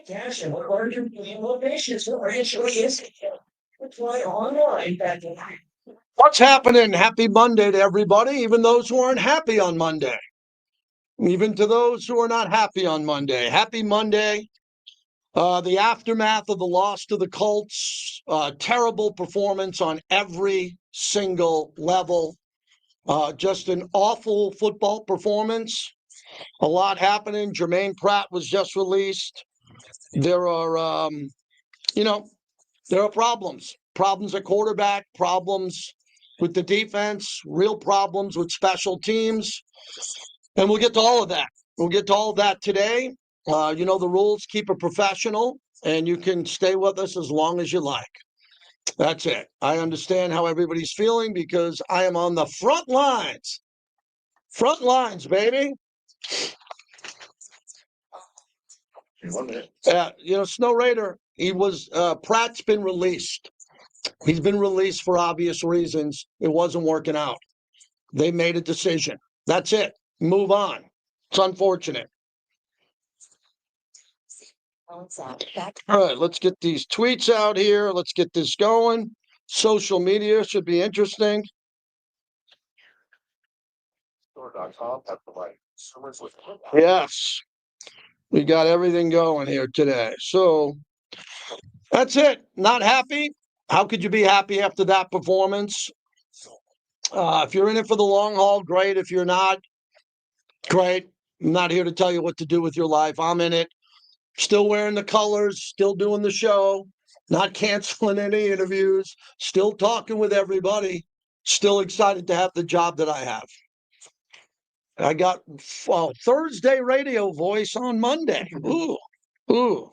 Cash and what larger locations are actually is. That's why online back in. What's happening? Happy Monday to everybody, even those who aren't happy on Monday. Even to those who are not happy on Monday. Happy Monday. The aftermath of the loss to the Colts, terrible performance on every single level. Just an awful football performance. A lot happening. Jermaine Pratt was just released. There are, there are problems. Problems at quarterback, problems with the defense, real problems with special teams. And we'll get to all of that. We'll get to all of that today. You know the rules, keep it professional, and you can stay with us as long as you like. That's it. I understand how everybody's feeling because I am on the front lines. Front lines, baby. Snow Raider, Pratt's been released. He's been released for obvious reasons. It wasn't working out. They made a decision. That's it. Move on. It's unfortunate. All right, let's get these tweets out here. Let's get this going. Social media should be interesting. Yes. We got everything going here today. So that's it. Not happy. How could you be happy after that performance? If you're in it for the long haul, great. If you're not, great. I'm not here to tell you what to do with your life. I'm in it. Still wearing the colors, still doing the show, not canceling any interviews, still talking with everybody, still excited to have the job that I have. I got Thursday radio voice on Monday. Ooh. All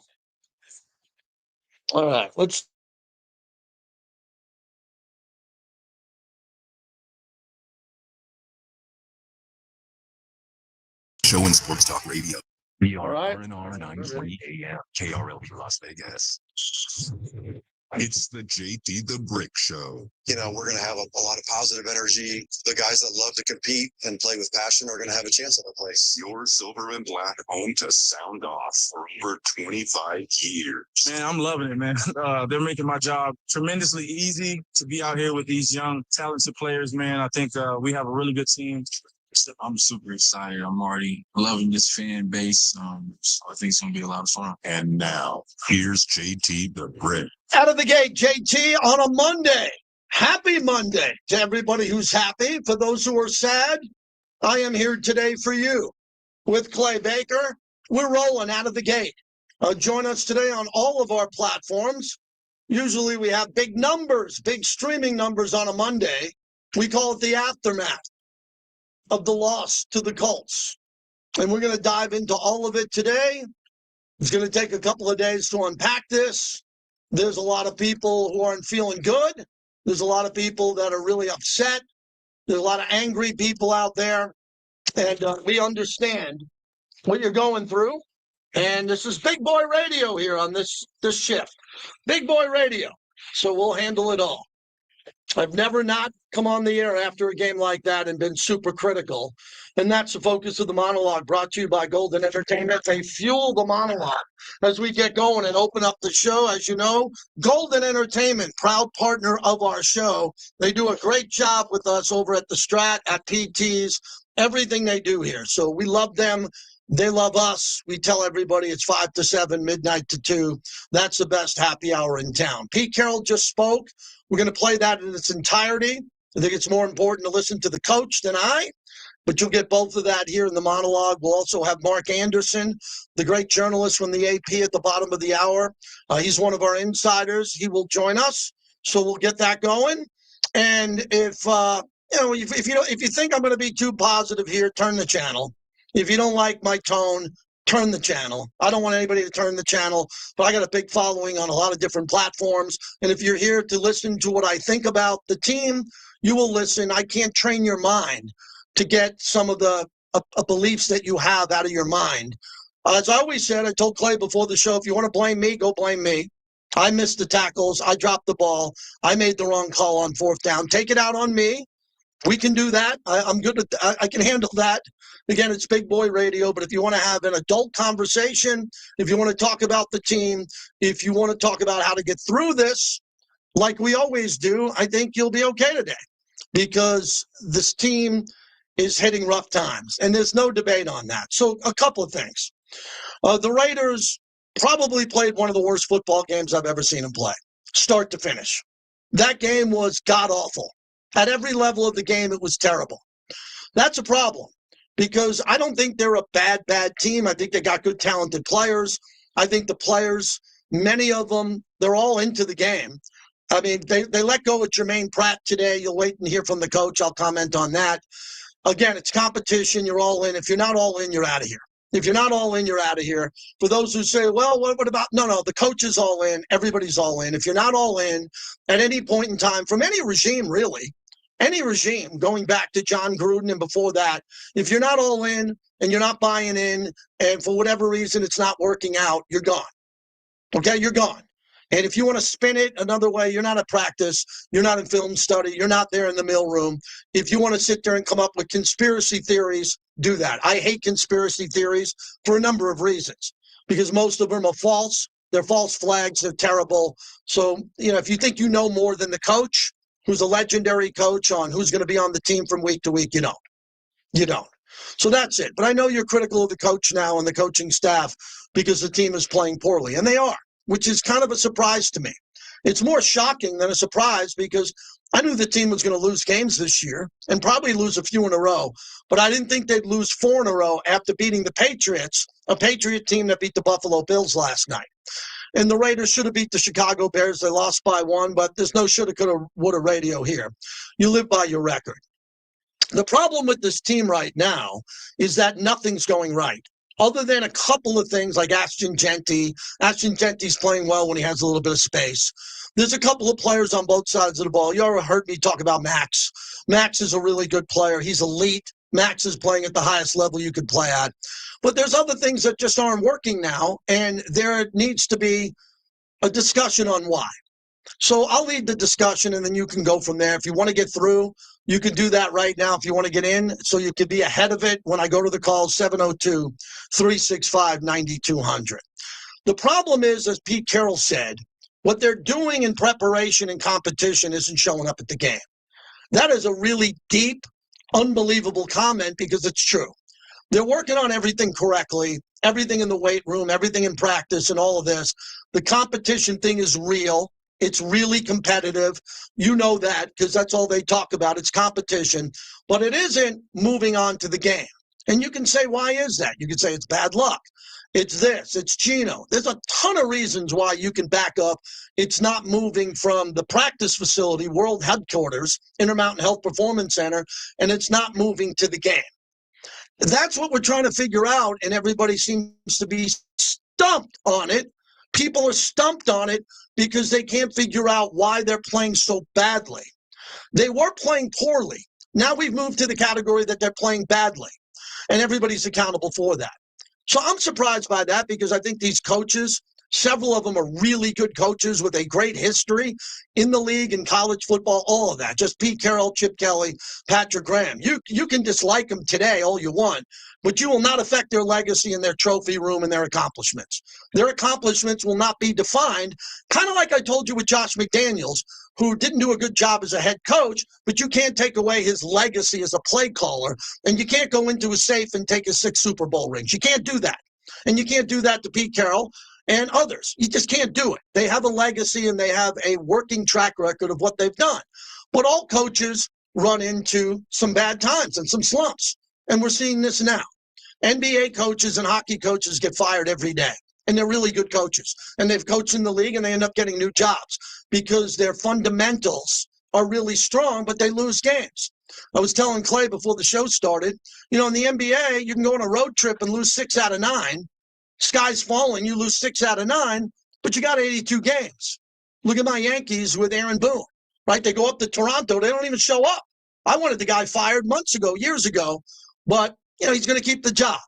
right, let's. Show in Sports Talk Radio. We are RNR 940 AM, Carroll, Las Vegas. It's the JT the Brick Show. You know, we're going to have a lot of positive energy. The guys that love to compete and play with passion are going to have a chance at a place. Your Silver and Black home to sound off for over 25 years. Man, I'm loving it, man. They're making my job tremendously easy to be out here with these young, talented players, man. I think we have a really good team. I'm super excited. I'm already loving this fan base. So I think it's going to be a lot of fun. And now, here's JT the Brick. Out of the gate, JT, on a Monday. Happy Monday to everybody who's happy. For those who are sad, I am here today for you. With Clay Baker, we're rolling out of the gate. Join us today on all of our platforms. Usually we have big numbers, big streaming numbers on a Monday. We call it the aftermath of the loss to the Colts. And we're going to dive into all of it today. It's going to take a couple of days to unpack this. There's a lot of people who aren't feeling good. There's a lot of people that are really upset. There's a lot of angry people out there. And we understand what you're going through. And this is Big Boy Radio here on this shift. Big Boy Radio. So we'll handle it all. I've never not come on the air after a game like that and been super critical. And that's the focus of the monologue, brought to you by Golden Entertainment. They fuel the monologue as we get going and open up the show. As you know, Golden Entertainment, proud partner of our show. They do a great job with us over at the Strat, at PT's, everything they do here. So we love them. They love us. We tell everybody it's 5 to 7, midnight to 2. That's the best happy hour in town. Pete Carroll just spoke. We're going to play that in its entirety. I think it's more important to listen to the coach than I, but you'll get both of that here in the monologue. We'll also have Mark Anderson, the great journalist from the AP at the bottom of the hour. He's one of our insiders. He will join us, so we'll get that going. And if you think I'm going to be too positive here, turn the channel. If you don't like my tone, turn the channel. I don't want anybody to turn the channel, but I got a big following on a lot of different platforms. And if you're here to listen to what I think about the team, you will listen. I can't train your mind to get some of the beliefs that you have out of your mind. As I always said, I told Clay before the show, if you want to blame me, go blame me. I missed the tackles. I dropped the ball. I made the wrong call on 4th down. Take it out on me. We can do that. I'm good at I can handle that. Again, it's big boy radio, but if you want to have an adult conversation, if you want to talk about the team, if you want to talk about how to get through this, like we always do, I think you'll be okay today because this team is hitting rough times, and there's no debate on that. So a couple of things. The Raiders probably played one of the worst football games I've ever seen them play, start to finish. That game was god-awful. At every level of the game, it was terrible. That's a problem because I don't think they're a bad team. I think they got good, talented players. I think the players, many of them, they're all into the game. I mean, they let go of Jermaine Pratt today. You'll wait and hear from the coach. I'll comment on that. Again, it's competition. You're all in. If you're not all in, you're out of here. If you're not all in, you're out of here. For those who say, well, what about? No, the coach is all in. Everybody's all in. If you're not all in at any point in time, from any regime, really, any regime, going back to John Gruden and before that, if you're not all in and you're not buying in, and for whatever reason it's not working out, you're gone. Okay, you're gone. And if you want to spin it another way, you're not at practice, you're not in film study, you're not there in the mailroom. If you want to sit there and come up with conspiracy theories, do that. I hate conspiracy theories for a number of reasons, because most of them are false. They're false flags. They're terrible. So, if you think you know more than the coach, who's a legendary coach, on who's going to be on the team from week to week, you don't. You don't. So that's it. But I know you're critical of the coach now and the coaching staff because the team is playing poorly, and they are, which is kind of a surprise to me. It's more shocking than a surprise because I knew the team was going to lose games this year and probably lose a few in a row, but I didn't think they'd lose 4 in a row after beating the Patriots, a Patriot team that beat the Buffalo Bills last night. And the Raiders should have beat the Chicago Bears. They lost by 1, but there's no shoulda, coulda, woulda radio here. You live by your record. The problem with this team right now is that nothing's going right, other than a couple of things like Ashton Genty. Ashton Genty's playing well when he has a little bit of space. There's a couple of players on both sides of the ball. You already heard me talk about Max. Max is a really good player. He's elite. Max is playing at the highest level you could play at. But there's other things that just aren't working now, and there needs to be a discussion on why. So I'll lead the discussion, and then you can go from there. If you want to get through, you can do that right now if you want to get in, so you can be ahead of it when I go to the call, 702-365-9200. The problem is, as Pete Carroll said, what they're doing in preparation and competition isn't showing up at the game. That is a really deep, unbelievable comment because it's true. They're working on everything correctly, everything in the weight room, everything in practice and all of this. The competition thing is real. It's really competitive. You know that because that's all they talk about. It's competition. But it isn't moving on to the game. And you can say, why is that? You can say it's bad luck. It's this. It's Gino. There's a ton of reasons why you can back up. It's not moving from the practice facility, world headquarters, Intermountain Health Performance Center, and it's not moving to the game. That's what we're trying to figure out, and everybody seems to be stumped on it. People are stumped on it because they can't figure out why they're playing so badly. They were playing poorly. Now we've moved to the category that they're playing badly, and everybody's accountable for that. So I'm surprised by that because I think these coaches, several of them are really good coaches with a great history in the league and college football, all of that. Just Pete Carroll, Chip Kelly, Patrick Graham. You can dislike them today all you want, but you will not affect their legacy and their trophy room and their accomplishments. Their accomplishments will not be defined, kind of like I told you with Josh McDaniels, who didn't do a good job as a head coach, but you can't take away his legacy as a play caller, and you can't go into a safe and take his 6 Super Bowl rings. You can't do that. And you can't do that to Pete Carroll and others. You just can't do it. They have a legacy and they have a working track record of what they've done. But all coaches run into some bad times and some slumps, and we're seeing this now. NBA coaches and hockey coaches get fired every day. And they're really good coaches. And they've coached in the league and they end up getting new jobs because their fundamentals are really strong, but they lose games. I was telling Clay before the show started, in the NBA, you can go on a road trip and lose 6 out of 9. Sky's falling, you lose 6 out of 9, but you got 82 games. Look at my Yankees with Aaron Boone, right? They go up to Toronto. They don't even show up. I wanted the guy fired months ago, years ago, but, he's going to keep the job.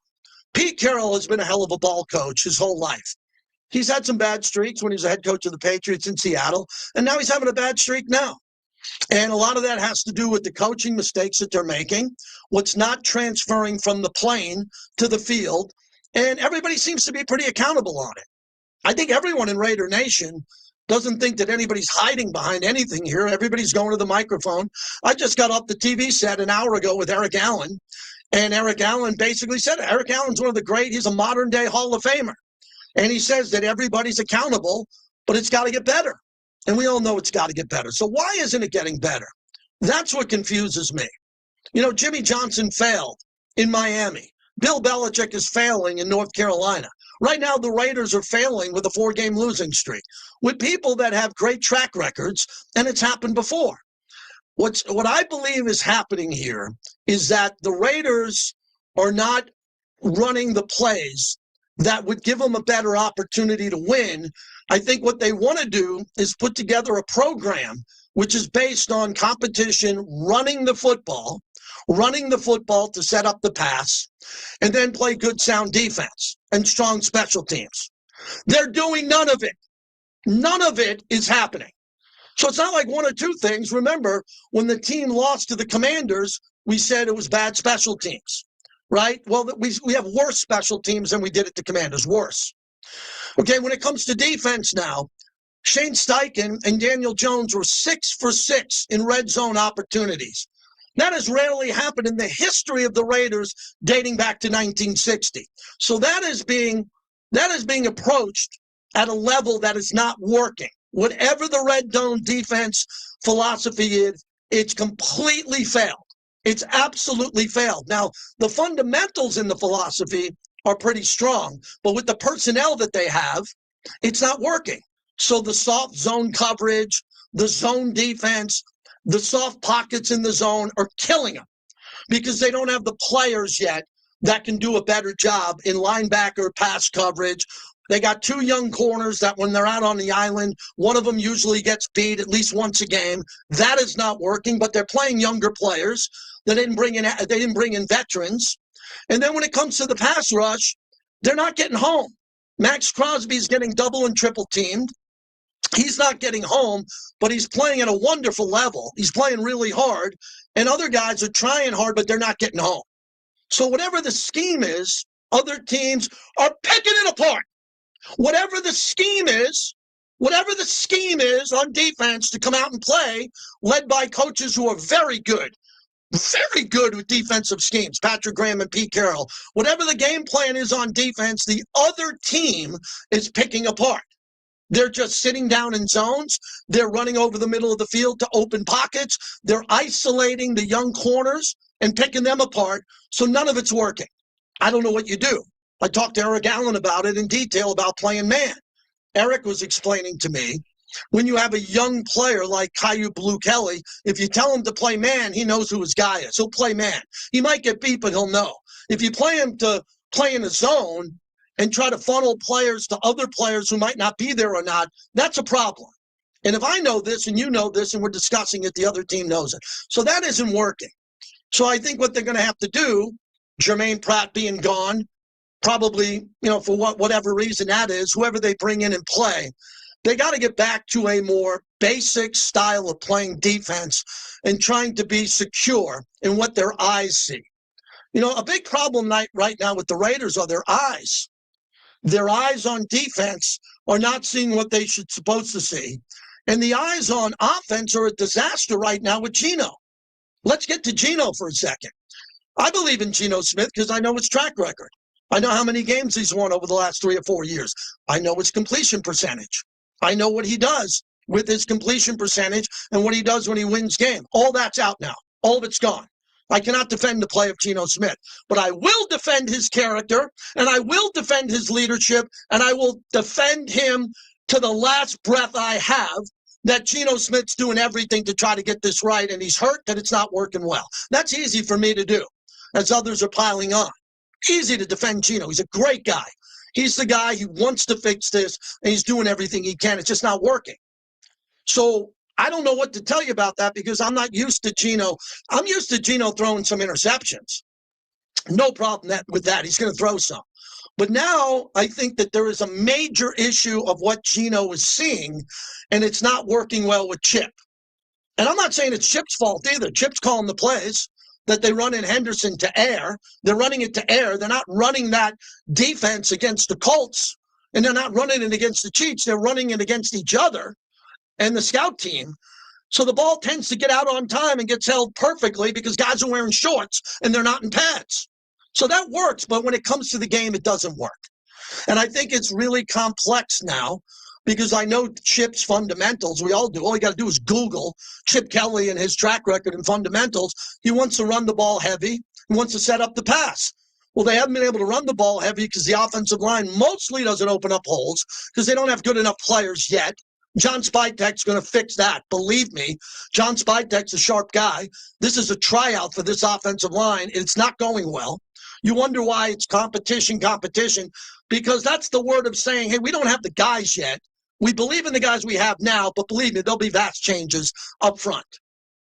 Pete Carroll has been a hell of a ball coach his whole life. He's had some bad streaks when he was a head coach of the Patriots in Seattle, and now he's having a bad streak now. And a lot of that has to do with the coaching mistakes that they're making, what's not transferring from the plane to the field. And everybody seems to be pretty accountable on it. I think everyone in Raider Nation doesn't think that anybody's hiding behind anything here. Everybody's going to the microphone. I just got off the TV set an hour ago with Eric Allen, and Eric Allen basically said, Eric Allen's one of the great, he's a modern day Hall of Famer. And he says that everybody's accountable, but it's got to get better. And we all know it's got to get better. So why isn't it getting better? That's what confuses me. You know, Jimmy Johnson failed in Miami. Bill Belichick is failing in North Carolina. Right now, the Raiders are failing with a 4-game losing streak with people that have great track records, and it's happened before. What I believe is happening here is that the Raiders are not running the plays that would give them a better opportunity to win. I think what they want to do is put together a program which is based on competition, running the football to set up the pass, and then play good, sound defense and strong special teams. They're doing none of it. None of it is happening. So it's not like one or two things. Remember, when the team lost to the Commanders, we said it was bad special teams, right? Well, we have worse special teams than we did at the Commanders, worse. Okay, when it comes to defense now, Shane Steichen and Daniel Jones were 6 for 6 in red zone opportunities. That has rarely happened in the history of the Raiders dating back to 1960. So that is being approached at a level that is not working. Whatever the red zone defense philosophy is, it's completely failed. It's absolutely failed. Now, the fundamentals in the philosophy are pretty strong, but with the personnel that they have, it's not working. So the soft zone coverage, the zone defense, the soft pockets in the zone are killing them because they don't have the players yet that can do a better job in linebacker pass coverage. They got 2 young corners that when they're out on the island, one of them usually gets beat at least once a game. That is not working, but they're playing younger players. They didn't bring in veterans. And then when it comes to the pass rush, they're not getting home. Max Crosby's getting double and triple teamed. He's not getting home, but he's playing at a wonderful level. He's playing really hard, and other guys are trying hard, but they're not getting home. So whatever the scheme is, other teams are picking it apart. Whatever the scheme is on defense to come out and play, led by coaches who are very good with defensive schemes, Patrick Graham and Pete Carroll. Whatever the game plan is on defense, the other team is picking apart. They're just sitting down in zones. They're running over the middle of the field to open pockets. They're isolating the young corners and picking them apart. So none of it's working. I don't know what you do. I talked to Eric Allen about it in detail about playing man. Eric was explaining to me, when you have a young player like Caillou Blue Kelly, if you tell him to play man, he knows who his guy is. He'll play man. He might get beat, but he'll know. If you play him to play in a zone and try to funnel players to other players who might not be there or not, that's a problem. And if I know this and you know this and we're discussing it, the other team knows it. So that isn't working. So I think what they're going to have to do, Jermaine Pratt being gone, probably, for whatever reason that is, whoever they bring in and play, they got to get back to a more basic style of playing defense and trying to be secure in what their eyes see. A big problem right now with the Raiders are their eyes. Their eyes on defense are not seeing what they should supposed to see. And the eyes on offense are a disaster right now with Geno. Let's get to Geno for a second. I believe in Geno Smith because I know his track record. I know how many games he's won over the last 3 or 4 years. I know his completion percentage. I know what he does with his completion percentage and what he does when he wins game. All that's out now. All of it's gone. I cannot defend the play of Geno Smith, but I will defend his character, and I will defend his leadership, and I will defend him to the last breath I have, that Geno Smith's doing everything to try to get this right, and he's hurt that it's not working well. That's easy for me to do, as others are piling on. Easy to defend Geno. He's a great guy. He's the guy who wants to fix this, and he's doing everything he can. It's just not working. So I don't know what to tell you about that because I'm not used to Geno. I'm used to Geno throwing some interceptions. No problem with that. He's going to throw some. But now I think that there is a major issue of what Geno is seeing, and it's not working well with Chip. And I'm not saying it's Chip's fault either. Chip's calling the plays that they run in Henderson to air. They're running it to air. They're not running that defense against the Colts, and they're not running it against the Chiefs. They're running it against each other and the scout team. So the ball tends to get out on time and gets held perfectly because guys are wearing shorts and they're not in pads. So that works, but when it comes to the game, it doesn't work. And I think it's really complex now because I know Chip's fundamentals. We all do. All you got to do is Google Chip Kelly and his track record and fundamentals. He wants to run the ball heavy. He wants to set up the pass. Well, they haven't been able to run the ball heavy because the offensive line mostly doesn't open up holes because they don't have good enough players yet. John Spytek's going to fix that. Believe me, John Spytek's a sharp guy. This is a tryout for this offensive line. It's not going well. You wonder why it's competition, because that's the word of saying, hey, we don't have the guys yet. We believe in the guys we have now, but believe me, there'll be vast changes up front.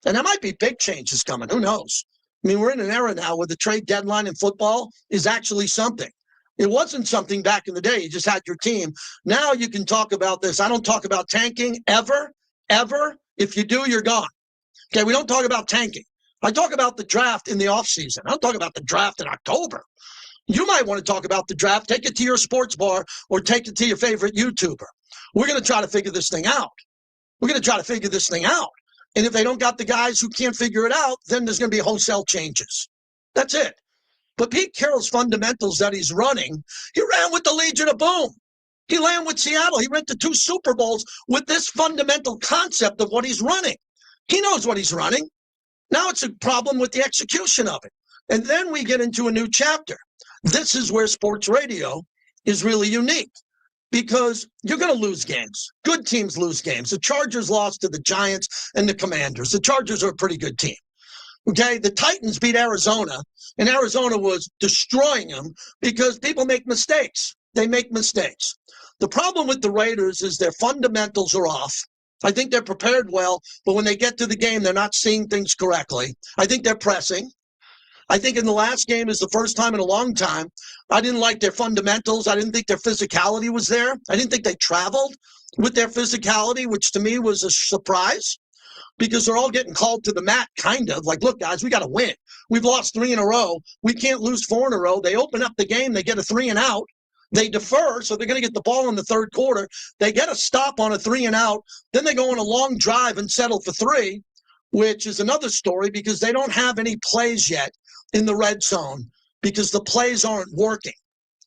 And there might be big changes coming. Who knows? I mean, we're in an era now where the trade deadline in football is actually something. It wasn't something back in the day. You just had your team. Now you can talk about this. I don't talk about tanking ever. If you do, you're gone. Okay, we don't talk about tanking. I talk about the draft in the offseason. I don't talk about the draft in October. You might want to talk about the draft. Take it to your sports bar or take it to your favorite YouTuber. We're going to try to figure this thing out. And if they don't got the guys who can't figure it out, then there's going to be wholesale changes. That's it. But Pete Carroll's fundamentals that he's running, he ran with the Legion of Boom. He ran with Seattle. He went to 2 Super Bowls with this fundamental concept of what he's running. He knows what he's running. Now it's a problem with the execution of it. And then we get into a new chapter. This is where sports radio is really unique because you're going to lose games. Good teams lose games. The Chargers lost to the Giants and the Commanders. The Chargers are a pretty good team. Okay, the Titans beat Arizona, and Arizona was destroying them because people make mistakes. They make mistakes. The problem with the Raiders is their fundamentals are off. I think they're prepared well, but when they get to the game, they're not seeing things correctly. I think they're pressing. I think in the last game is the first time in a long time. I didn't like their fundamentals. I didn't think their physicality was there. I didn't think they traveled with their physicality, which to me was a surprise. Because they're all getting called to the mat, kind of. Like, look, guys, we got to win. We've lost 3 in a row. We can't lose 4 in a row. They open up the game. They get a 3 and out. They defer, so they're going to get the ball in the third quarter. They get a stop on a 3 and out. Then they go on a long drive and settle for 3, which is another story because they don't have any plays yet in the red zone because the plays aren't working.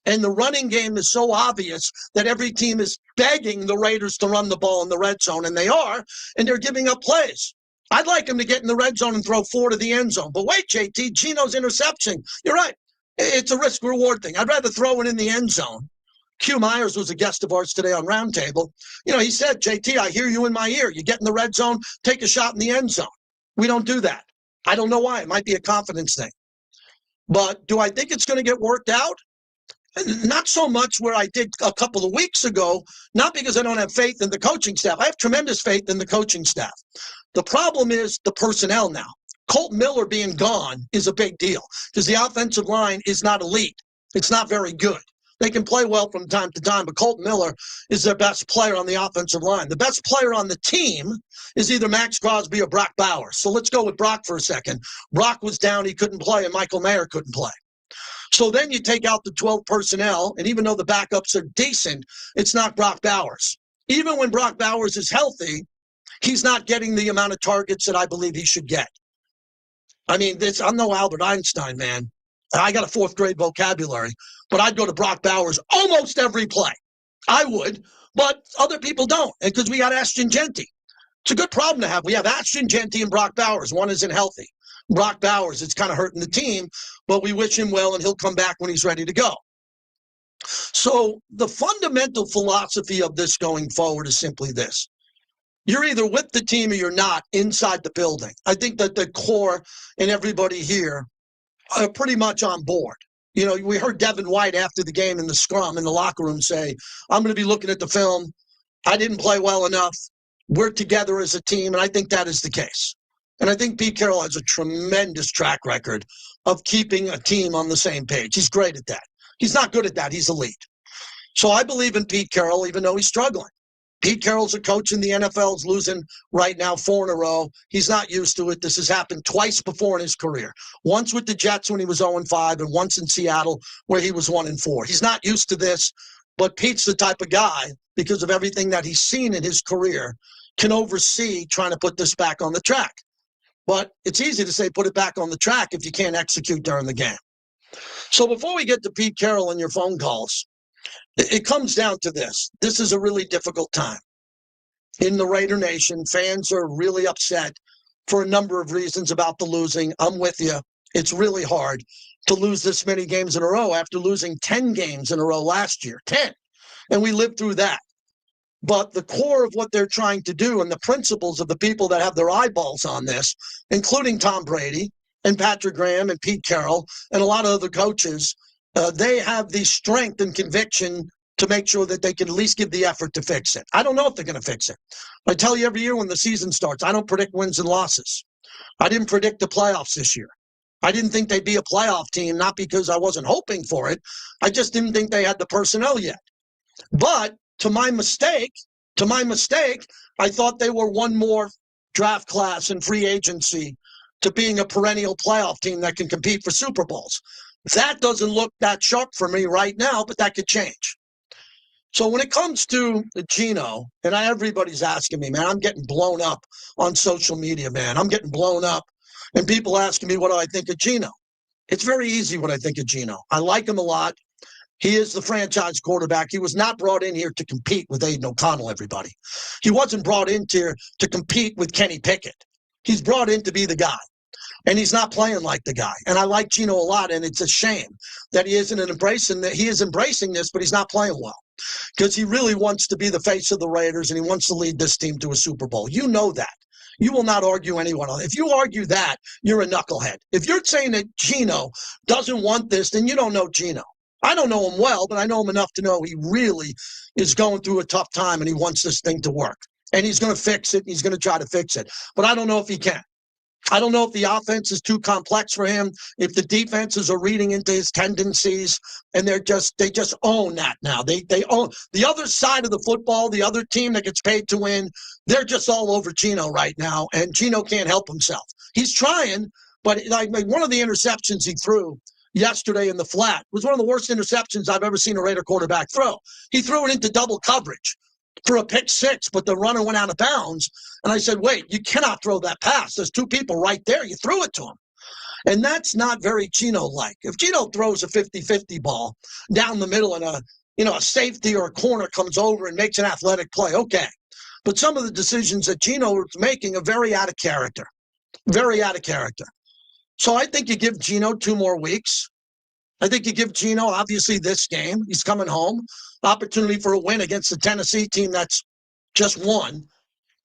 And the running game is so obvious that every team is begging the Raiders to run the ball in the red zone, and they are, and they're giving up plays. I'd like them to get in the red zone and throw 4 to the end zone. But wait, JT, Gino's interception. You're right. It's a risk-reward thing. I'd rather throw it in the end zone. Q Myers was a guest of ours today on Roundtable. You know, he said, JT, I hear you in my ear. You get in the red zone, take a shot in the end zone. We don't do that. I don't know why. It might be a confidence thing. But do I think it's going to get worked out? Not so much where I did a couple of weeks ago, not because I don't have faith in the coaching staff. I have tremendous faith in the coaching staff. The problem is the personnel now. Colt Miller being gone is a big deal because the offensive line is not elite. It's not very good. They can play well from time to time, but Colt Miller is their best player on the offensive line. The best player on the team is either Max Crosby or Brock Bowers. So let's go with Brock for a second. Brock was down, he couldn't play, and Michael Mayer couldn't play. So then you take out the 12 personnel, and even though the backups are decent, it's not Brock Bowers. Even when Brock Bowers is healthy, he's not getting the amount of targets that I believe he should get. I mean, I'm no Albert Einstein, man. I got a 4th grade vocabulary, but I'd go to Brock Bowers almost every play. I would, but other people don't, and because we got Ashton Genty. It's a good problem to have. We have Ashton Genty and Brock Bowers. One isn't healthy. Brock Bowers, it's kind of hurting the team, but we wish him well, and he'll come back when he's ready to go. So the fundamental philosophy of this going forward is simply this. You're either with the team or you're not inside the building. I think that the core and everybody here are pretty much on board. You know, we heard Devin White after the game in the scrum in the locker room say, I'm going to be looking at the film. I didn't play well enough. We're together as a team, and I think that is the case. And I think Pete Carroll has a tremendous track record of keeping a team on the same page. He's great at that. He's not good at that. He's elite. So I believe in Pete Carroll, even though he's struggling. Pete Carroll's a coach in the NFL, is losing right now 4 in a row. He's not used to it. This has happened twice before in his career. Once with the Jets when he was 0-5, and once in Seattle where he was 1-4. He's not used to this, but Pete's the type of guy, because of everything that he's seen in his career, can oversee trying to put this back on the track. But it's easy to say put it back on the track if you can't execute during the game. So before we get to Pete Carroll and your phone calls, it comes down to this. This is a really difficult time. In the Raider Nation, fans are really upset for a number of reasons about the losing. I'm with you. It's really hard to lose this many games in a row after losing 10 games in a row last year. 10. And we lived through that. But the core of what they're trying to do and the principles of the people that have their eyeballs on this, including Tom Brady and Patrick Graham and Pete Carroll and a lot of other coaches, they have the strength and conviction to make sure that they can at least give the effort to fix it. I don't know if they're going to fix it. I tell you every year when the season starts, I don't predict wins and losses. I didn't predict the playoffs this year. I didn't think they'd be a playoff team, not because I wasn't hoping for it. I just didn't think they had the personnel yet. But to my mistake, I thought they were one more draft class and free agency to being a perennial playoff team that can compete for Super Bowls. That doesn't look that sharp for me right now, but that could change. So when it comes to Geno, and everybody's asking me, man, I'm getting blown up on social media, man. I'm getting blown up. And people asking me, what do I think of Geno? It's very easy what I think of Geno. I like him a lot. He is the franchise quarterback. He was not brought in here to compete with Aiden O'Connell, everybody. He wasn't brought in here to compete with Kenny Pickett. He's brought in to be the guy. And he's not playing like the guy. And I like Geno a lot, and it's a shame that he isn't embracing that. He is embracing this, but he's not playing well because he really wants to be the face of the Raiders, and he wants to lead this team to a Super Bowl. You know that. You will not argue anyone on it. If you argue that, you're a knucklehead. If you're saying that Geno doesn't want this, then you don't know Geno. I don't know him well, but I know him enough to know he really is going through a tough time, and he wants this thing to work. And he's going to fix it. He's going to try to fix it. But I don't know if he can. I don't know if the offense is too complex for him, if the defenses are reading into his tendencies, and they just own that now. They own the other side of the football, the other team that gets paid to win. They're just all over Geno right now, and Geno can't help himself. He's trying, but like one of the interceptions he threw yesterday in the flat was one of the worst interceptions I've ever seen a Raider quarterback throw. He threw it into double coverage for a pick six, but the runner went out of bounds. And I said, wait, you cannot throw that pass. There's two people right there. You threw it to him. And that's not very Geno-like. If Geno throws a 50-50 ball down the middle and a safety or a corner comes over and makes an athletic play, okay. But some of the decisions that Geno is making are very out of character. Very out of character. So I think you give Geno 2 more weeks. I think you give Geno, obviously, this game. He's coming home. Opportunity for a win against the Tennessee team that's just won.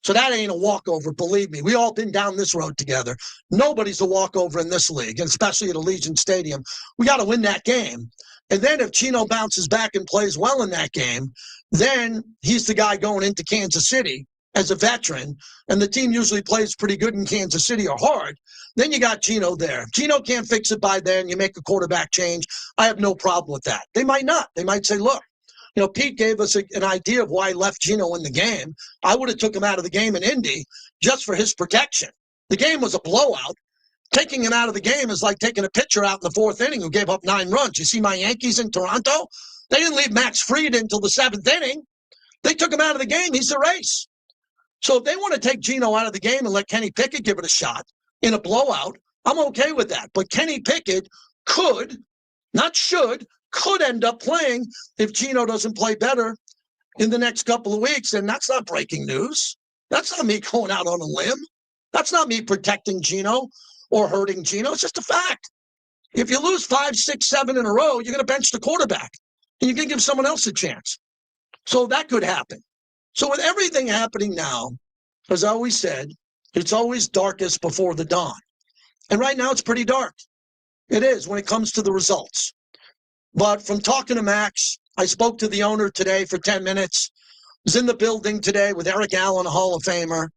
So that ain't a walkover, believe me. We all been down this road together. Nobody's a walkover in this league, and especially at Allegiant Stadium. We got to win that game. And then if Geno bounces back and plays well in that game, then he's the guy going into Kansas City as a veteran, and the team usually plays pretty good in Kansas City or hard. Then you got Geno there. If Geno can't fix it by then, you make a quarterback change. I have no problem with that. They might not. They might say, look, Pete gave us an idea of why he left Geno in the game. I would have took him out of the game in Indy just for his protection. The game was a blowout. Taking him out of the game is like taking a pitcher out in the 4th inning who gave up 9 runs. You see my Yankees in Toronto? They didn't leave Max Fried until the 7th inning. They took him out of the game. He's a race. So if they want to take Geno out of the game and let Kenny Pickett give it a shot in a blowout, I'm okay with that. But Kenny Pickett could, not should, could end up playing if Geno doesn't play better in the next couple of weeks. And that's not breaking news. That's not me going out on a limb. That's not me protecting Geno or hurting Geno. It's just a fact. If you lose 5, 6, 7 in a row, you're going to bench the quarterback. And you can give someone else a chance. So that could happen. So with everything happening now, as I always said, it's always darkest before the dawn. And right now it's pretty dark. It is when it comes to the results. But from talking to Max, I spoke to the owner today for 10 minutes. Was in the building today with Eric Allen, a Hall of Famer.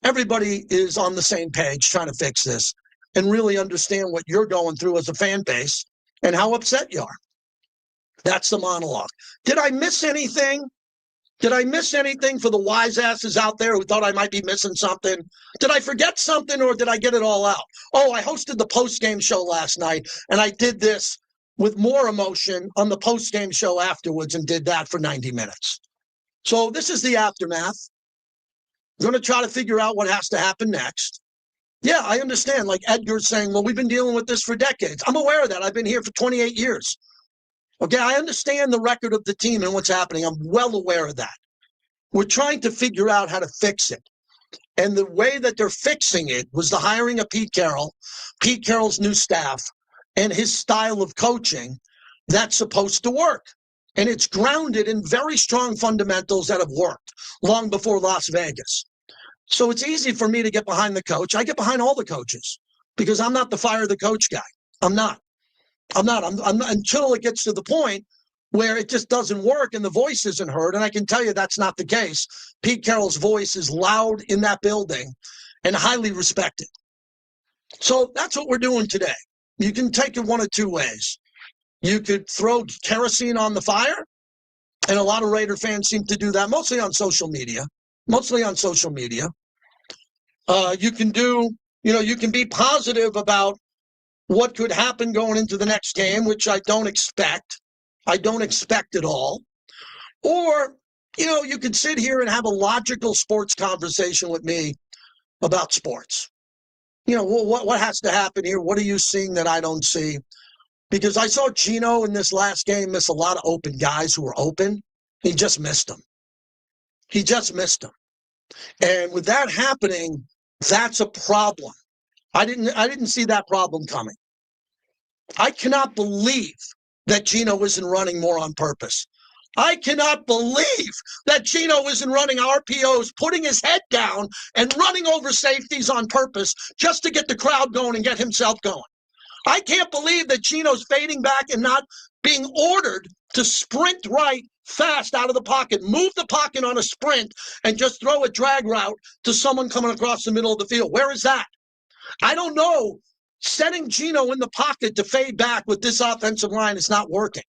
Everybody is on the same page trying to fix this and really understand what you're going through as a fan base and how upset you are. That's the monologue. Did I miss anything? Did I miss anything for the wise asses out there who thought I might be missing something? Did I forget something or did I get it all out? Oh, I hosted the post-game show last night, and I did this with more emotion on the post-game show afterwards and did that for 90 minutes. So this is the aftermath. I'm going to try to figure out what has to happen next. Yeah, I understand. Like Edgar's saying, well, we've been dealing with this for decades. I'm aware of that. I've been here for 28 years. Okay, I understand the record of the team and what's happening. I'm well aware of that. We're trying to figure out how to fix it. And the way that they're fixing it was the hiring of Pete Carroll's new staff, and his style of coaching that's supposed to work. And it's grounded in very strong fundamentals that have worked long before Las Vegas. So it's easy for me to get behind the coach. I get behind all the coaches because I'm not the fire the coach guy. I'm not until it gets to the point where it just doesn't work and the voice isn't heard. And I can tell you that's not the case. Pete Carroll's voice is loud in that building and highly respected. So that's what we're doing today. You can take it one of two ways. You could throw kerosene on the fire, and a lot of Raider fans seem to do that, mostly on social media. You can be positive about what could happen going into the next game, which I don't expect. I don't expect at all. Or, you could sit here and have a logical sports conversation with me about sports. What has to happen here? What are you seeing that I don't see? Because I saw Gino in this last game miss a lot of open guys who were open. He just missed them. And with that happening, that's a problem. I didn't see that problem coming. I cannot believe that Gino isn't running more on purpose. I cannot believe that Gino isn't running RPOs, putting his head down and running over safeties on purpose just to get the crowd going and get himself going. I can't believe that Gino's fading back and not being ordered to sprint right fast out of the pocket, move the pocket on a sprint, and just throw a drag route to someone coming across the middle of the field. Where is that? I don't know. Setting Gino in the pocket to fade back with this offensive line is not working.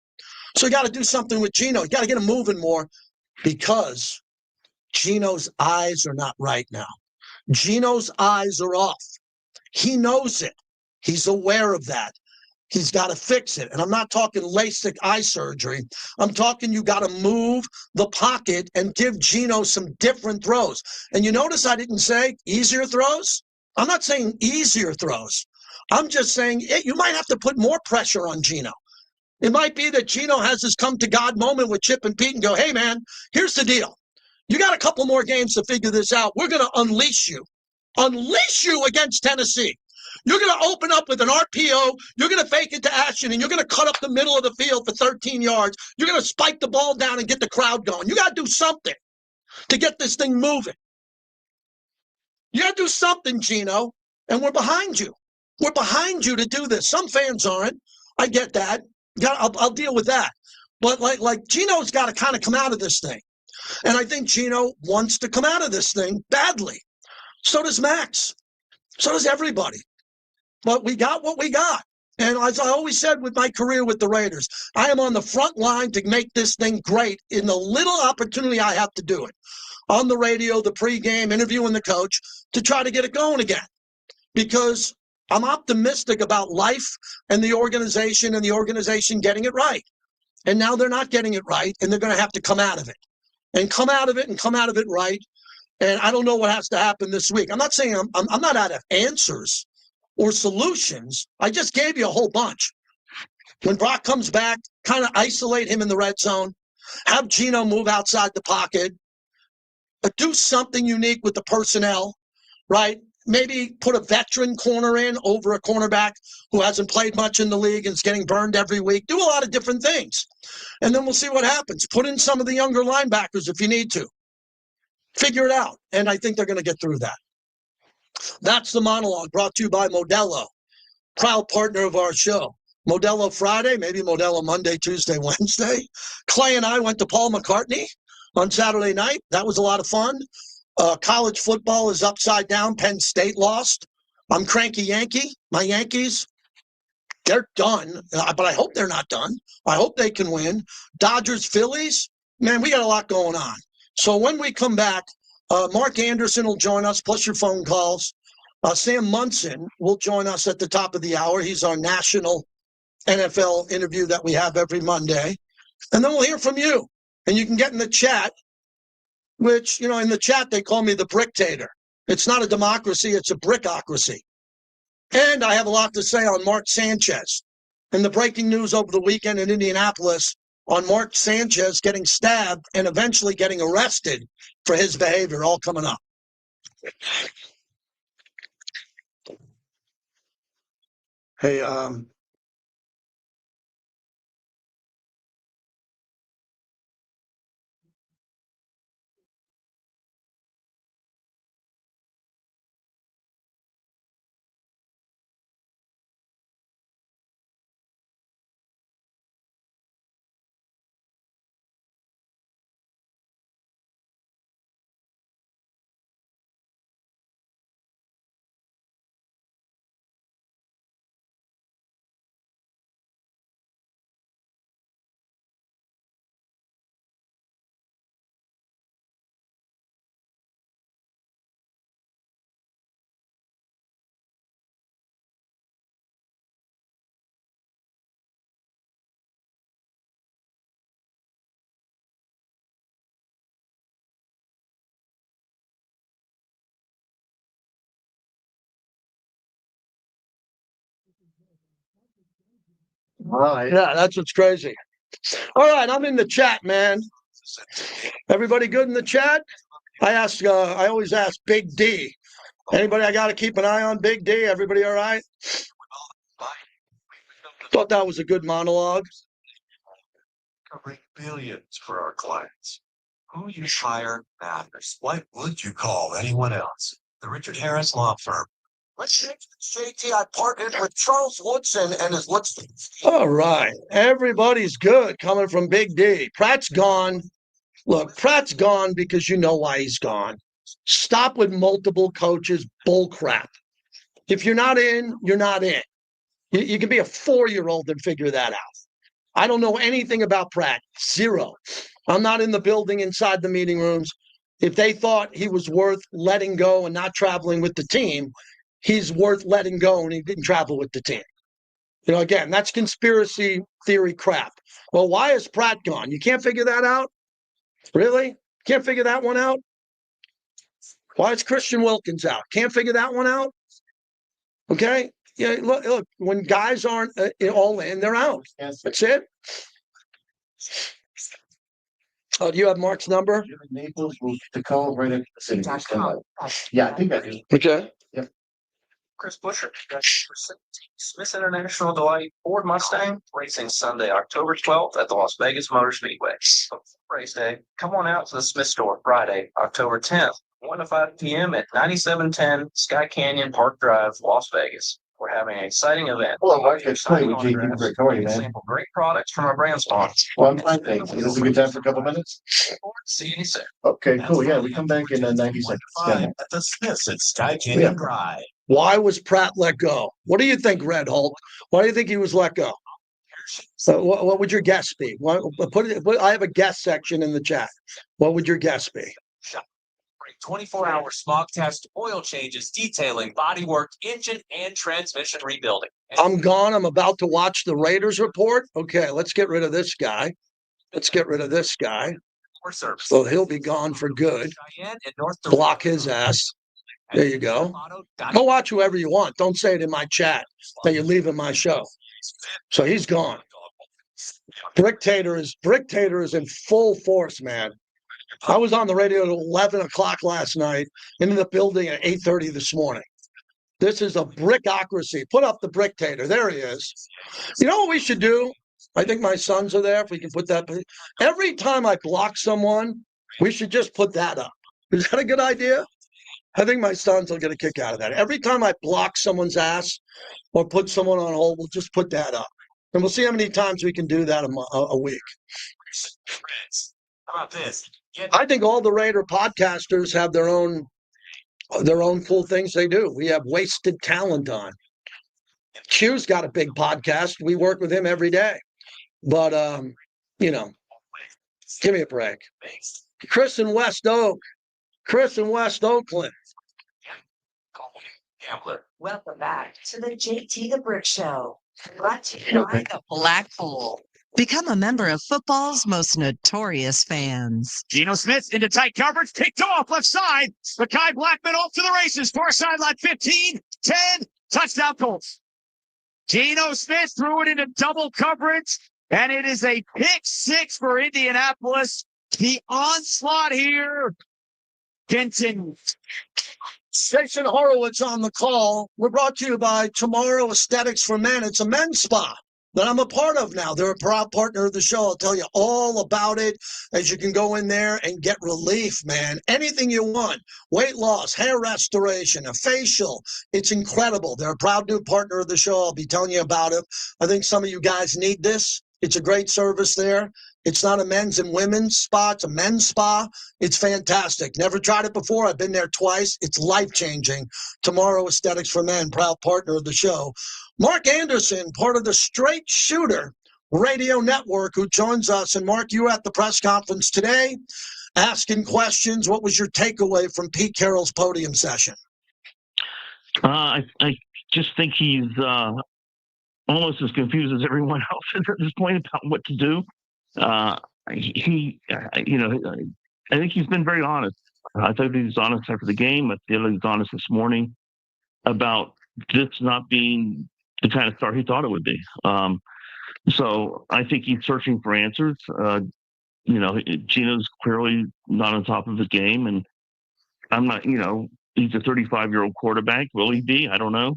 So you got to do something with Gino. You got to get him moving more because Gino's eyes are not right now. Gino's eyes are off. He knows it. He's aware of that. He's got to fix it. And I'm not talking LASIK eye surgery. I'm talking you got to move the pocket and give Gino some different throws. And you notice I didn't say easier throws? I'm not saying easier throws. I'm just saying you might have to put more pressure on Gino. It might be that Gino has this come-to-God moment with Chip and Pete and go, hey, man, here's the deal. You got a couple more games to figure this out. We're going to unleash you. Unleash you against Tennessee. You're going to open up with an RPO. You're going to fake it to Ashton, and you're going to cut up the middle of the field for 13 yards. You're going to spike the ball down and get the crowd going. You got to do something to get this thing moving. You got to do something, Gino, and we're behind you. We're behind you to do this. Some fans aren't. I get that. I'll deal with that. But like Gino's got to kind of come out of this thing. And I think Gino wants to come out of this thing badly. So does Max. So does everybody. But we got what we got. And as I always said with my career with the Raiders, I am on the front line to make this thing great in the little opportunity I have to do it. On the radio, the pregame, interviewing the coach to try to get it going again. Because I'm optimistic about life and the organization getting it right. And now they're not getting it right, and they're going to have to come out of it. And come out of it right. And I don't know what has to happen this week. I'm not saying I'm not out of answers or solutions. I just gave you a whole bunch. When Brock comes back, kind of isolate him in the red zone. Have Gino move outside the pocket. Do something unique with the personnel, right? Maybe put a veteran corner in over a cornerback who hasn't played much in the league and is getting burned every week. Do a lot of different things. And then we'll see what happens. Put in some of the younger linebackers if you need to. Figure it out. And I think they're going to get through that. That's the monologue brought to you by Modelo, proud partner of our show. Modelo Friday, maybe Modelo Monday, Tuesday, Wednesday. Clay and I went to Paul McCartney on Saturday night. That was a lot of fun. College football is upside down. Penn State lost. I'm cranky Yankee. My Yankees, they're done. But I hope they're not done. I hope they can win. Dodgers, Phillies. Man, we got a lot going on. So when we come back, Mark Anderson will join us, plus your phone calls. Sam Munson will join us at the top of the hour. He's our national NFL interview that we have every Monday. And then we'll hear from you. And you can get in the chat, which, you know, in the chat, they call me the Bricktator. It's not a democracy, it's a brickocracy. And I have a lot to say on Mark Sanchez. And the breaking news over the weekend in Indianapolis on Mark Sanchez getting stabbed and eventually getting arrested for his behavior, all coming up. Hey, yeah, that's what's crazy. All right, I'm in the chat, man. Everybody good in the chat? I always ask Big D. Anybody I got to keep an eye on? Big D, everybody all right? Thought that was a good monologue. Covering billions for our clients. Who you hire matters. Why would you call anyone else? The Richard Harris Law Firm. Let's JT, I partnered with Charles Woodson and his Woodson. All right. Everybody's good coming from Big D. Pratt's gone. Look, Pratt's gone because you know why he's gone. Stop with multiple coaches. Bull crap. If you're not in, you're not in. You can be a 4-year-old and figure that out. I don't know anything about Pratt. Zero. I'm not in the building inside the meeting rooms. If they thought he was worth letting go and not traveling with the team, he's worth letting go and he didn't travel with the team. You know, again, that's conspiracy theory crap. Well, why is Pratt gone? You can't figure that out? Really? Can't figure that one out? Why is Christian Wilkins out? Can't figure that one out? Okay? Yeah, look, when guys aren't all in, they're out. That's it. Oh, do you have Mark's number? Naples moved to call right into the city. Yeah, I think I do. Okay. Yep. Chris Buescher, Smith International Delight Ford Mustang, racing Sunday, October 12th at the Las Vegas Motor Speedway. Race day, come on out to the Smith store Friday, October 10th, 1 to 5 p.m. at 9710 Sky Canyon Park Drive, Las Vegas. We're having an exciting event. Well, I could play with JD Victoria, man. Sample great products from our brand sponsors. Well, I'm fine, thanks. Is this a good time for a couple minutes? See you soon. Okay, cool. Yeah, we come back in 90 seconds. Yeah. At the Smiths at Sky Canyon Drive. Why was Pratt let go? What do you think, Red Hulk? Why do you think he was let go? So what would your guess be? I have a guess section in the chat. What would your guess be? 24-hour smog test, oil changes, detailing, bodywork, engine and transmission rebuilding. I'm gone. I'm about to watch the Raiders report. Okay, let's get rid of this guy. So he'll be gone for good. Block his ass. There you go. Go watch whoever you want. Don't say it in my chat that you're leaving my show. So he's gone. Bricktator is in full force, man. I was on the radio at 11 o'clock last night, in the building at 8:30 this morning. This is a brickocracy. Put up the Bricktator. There he is. You know what we should do? I think my sons are there. If we can put that. Every time I block someone, we should just put that up. Is that a good idea? I think my sons will get a kick out of that. Every time I block someone's ass or put someone on hold, we'll just put that up. And we'll see how many times we can do that a week. How about this? I think all the Raider podcasters have their own cool things they do. We have Wasted Talent on. Q's got a big podcast. We work with him every day. But, give me a break. Chris in West Oak. Chris in West Oakland. Gambler. Welcome back to the JT the Brick Show. Brought to you by the Blackpool. Become a member of football's most notorious fans. Geno Smith into tight coverage, picked off left side. Mekhi Blackman off to the races. Far sideline 15, 10, touchdown Colts. Geno Smith threw it into double coverage, and it is a pick six for Indianapolis. The onslaught here continues. Station Horowitz on the call. We're brought to you by Tomorrow Aesthetics for Men. It's a men's spa that I'm a part of now. They're a proud partner of the show. I'll tell you all about it as you can go in there and get relief, man. Anything you want. Weight loss, hair restoration, a facial. It's incredible. They're a proud new partner of the show. I'll be telling you about it. I think some of you guys need this. It's a great service there. It's not a men's and women's spa. It's a men's spa. It's fantastic. Never tried it before. I've been there twice. It's life-changing. Tomorrow Aesthetics for Men, proud partner of the show. Mark Anderson, part of the Straight Shooter Radio Network, who joins us. And Mark, you were at the press conference today asking questions. What was your takeaway from Pete Carroll's podium session? I just think he's almost as confused as everyone else is at this point about what to do. I think he's been very honest. I thought he was honest after the game. I feel he was honest this morning about this not being the kind of start he thought it would be. So I think he's searching for answers. Geno's clearly not on top of his game, and I'm not, he's a 35-year-old quarterback. Will he be? I don't know.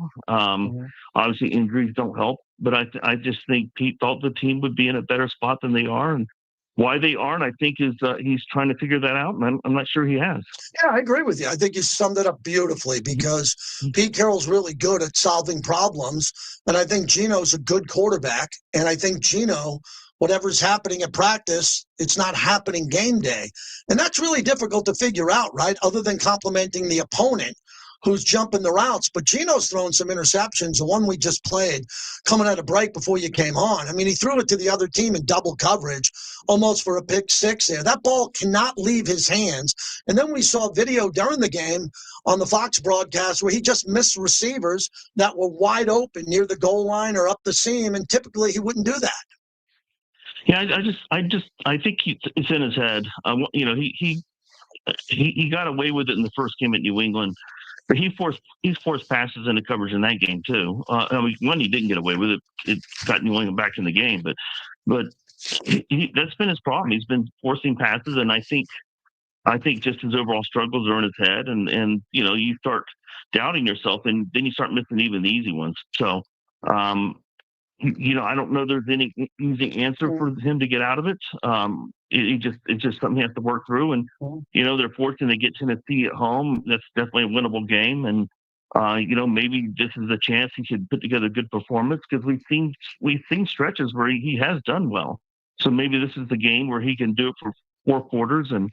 Obviously, injuries don't help. But I just think Pete thought the team would be in a better spot than they are. And why they aren't, I think, is he's trying to figure that out. And I'm not sure he has. Yeah, I agree with you. I think you summed it up beautifully because Pete Carroll's really good at solving problems. And I think Geno's a good quarterback. And I think Geno, whatever's happening at practice, it's not happening game day. And that's really difficult to figure out, right? Other than complimenting the opponent who's jumping the routes. But Geno's thrown some interceptions, the one we just played coming at a break before you came on. I mean, he threw it to the other team in double coverage, almost for a pick six there. That ball cannot leave his hands. And then we saw video during the game on the Fox broadcast where he just missed receivers that were wide open near the goal line or up the seam, and typically he wouldn't do that. Yeah, I think it's in his head. He got away with it in the first game at New England. But he's forced passes into coverage in that game too. One, he didn't get away with it; it got New England back in the game. But that's been his problem. He's been forcing passes, and I think just his overall struggles are in his head. And you start doubting yourself, and then you start missing even the easy ones. So, I don't know there's any easy answer for him to get out of it. It's just something he has to work through. And, they're fortunate to get Tennessee at home. That's definitely a winnable game. And, maybe this is a chance he should put together a good performance because we've seen stretches where he has done well. So maybe this is the game where he can do it for 4 quarters and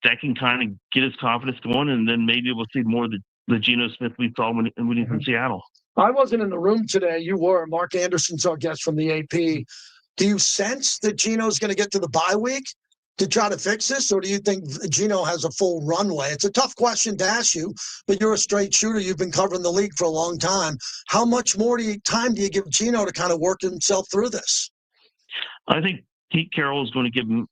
that can kind of get his confidence going. And then maybe we'll see more of the Geno Smith we saw when he was in Seattle. I wasn't in the room today. You were. Mark Anderson's our guest from the AP. Do you sense that Geno's going to get to the bye week to try to fix this, or do you think Geno has a full runway? It's a tough question to ask you, but you're a straight shooter. You've been covering the league for a long time. How much more time do you give Geno to kind of work himself through this? I think Pete Carroll is going to give him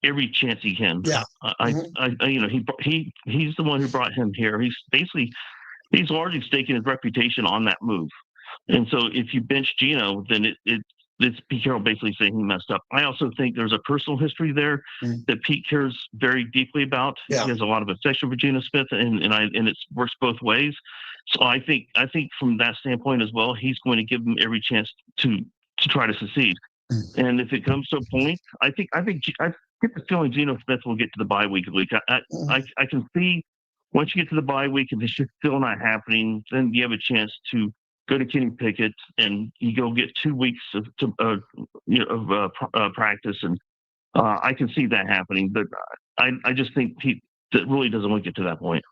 every chance he can. Yeah. He's the one who brought him here. He's largely staking his reputation on that move. And so if you bench Geno, then it's Pete Carroll basically saying he messed up. I also think there's a personal history there that Pete cares very deeply about. Yeah. He has a lot of affection for Geno Smith, and it works both ways. So I think from that standpoint as well, he's going to give him every chance to try to succeed. And if it comes to a point, I get the feeling Geno Smith will get to the bye week. I can see once you get to the bye week, if it's just still not happening, then you have a chance to go to Kenny Pickett and you go get 2 weeks of practice. And I can see that happening, but I just think he really doesn't want to get to that point.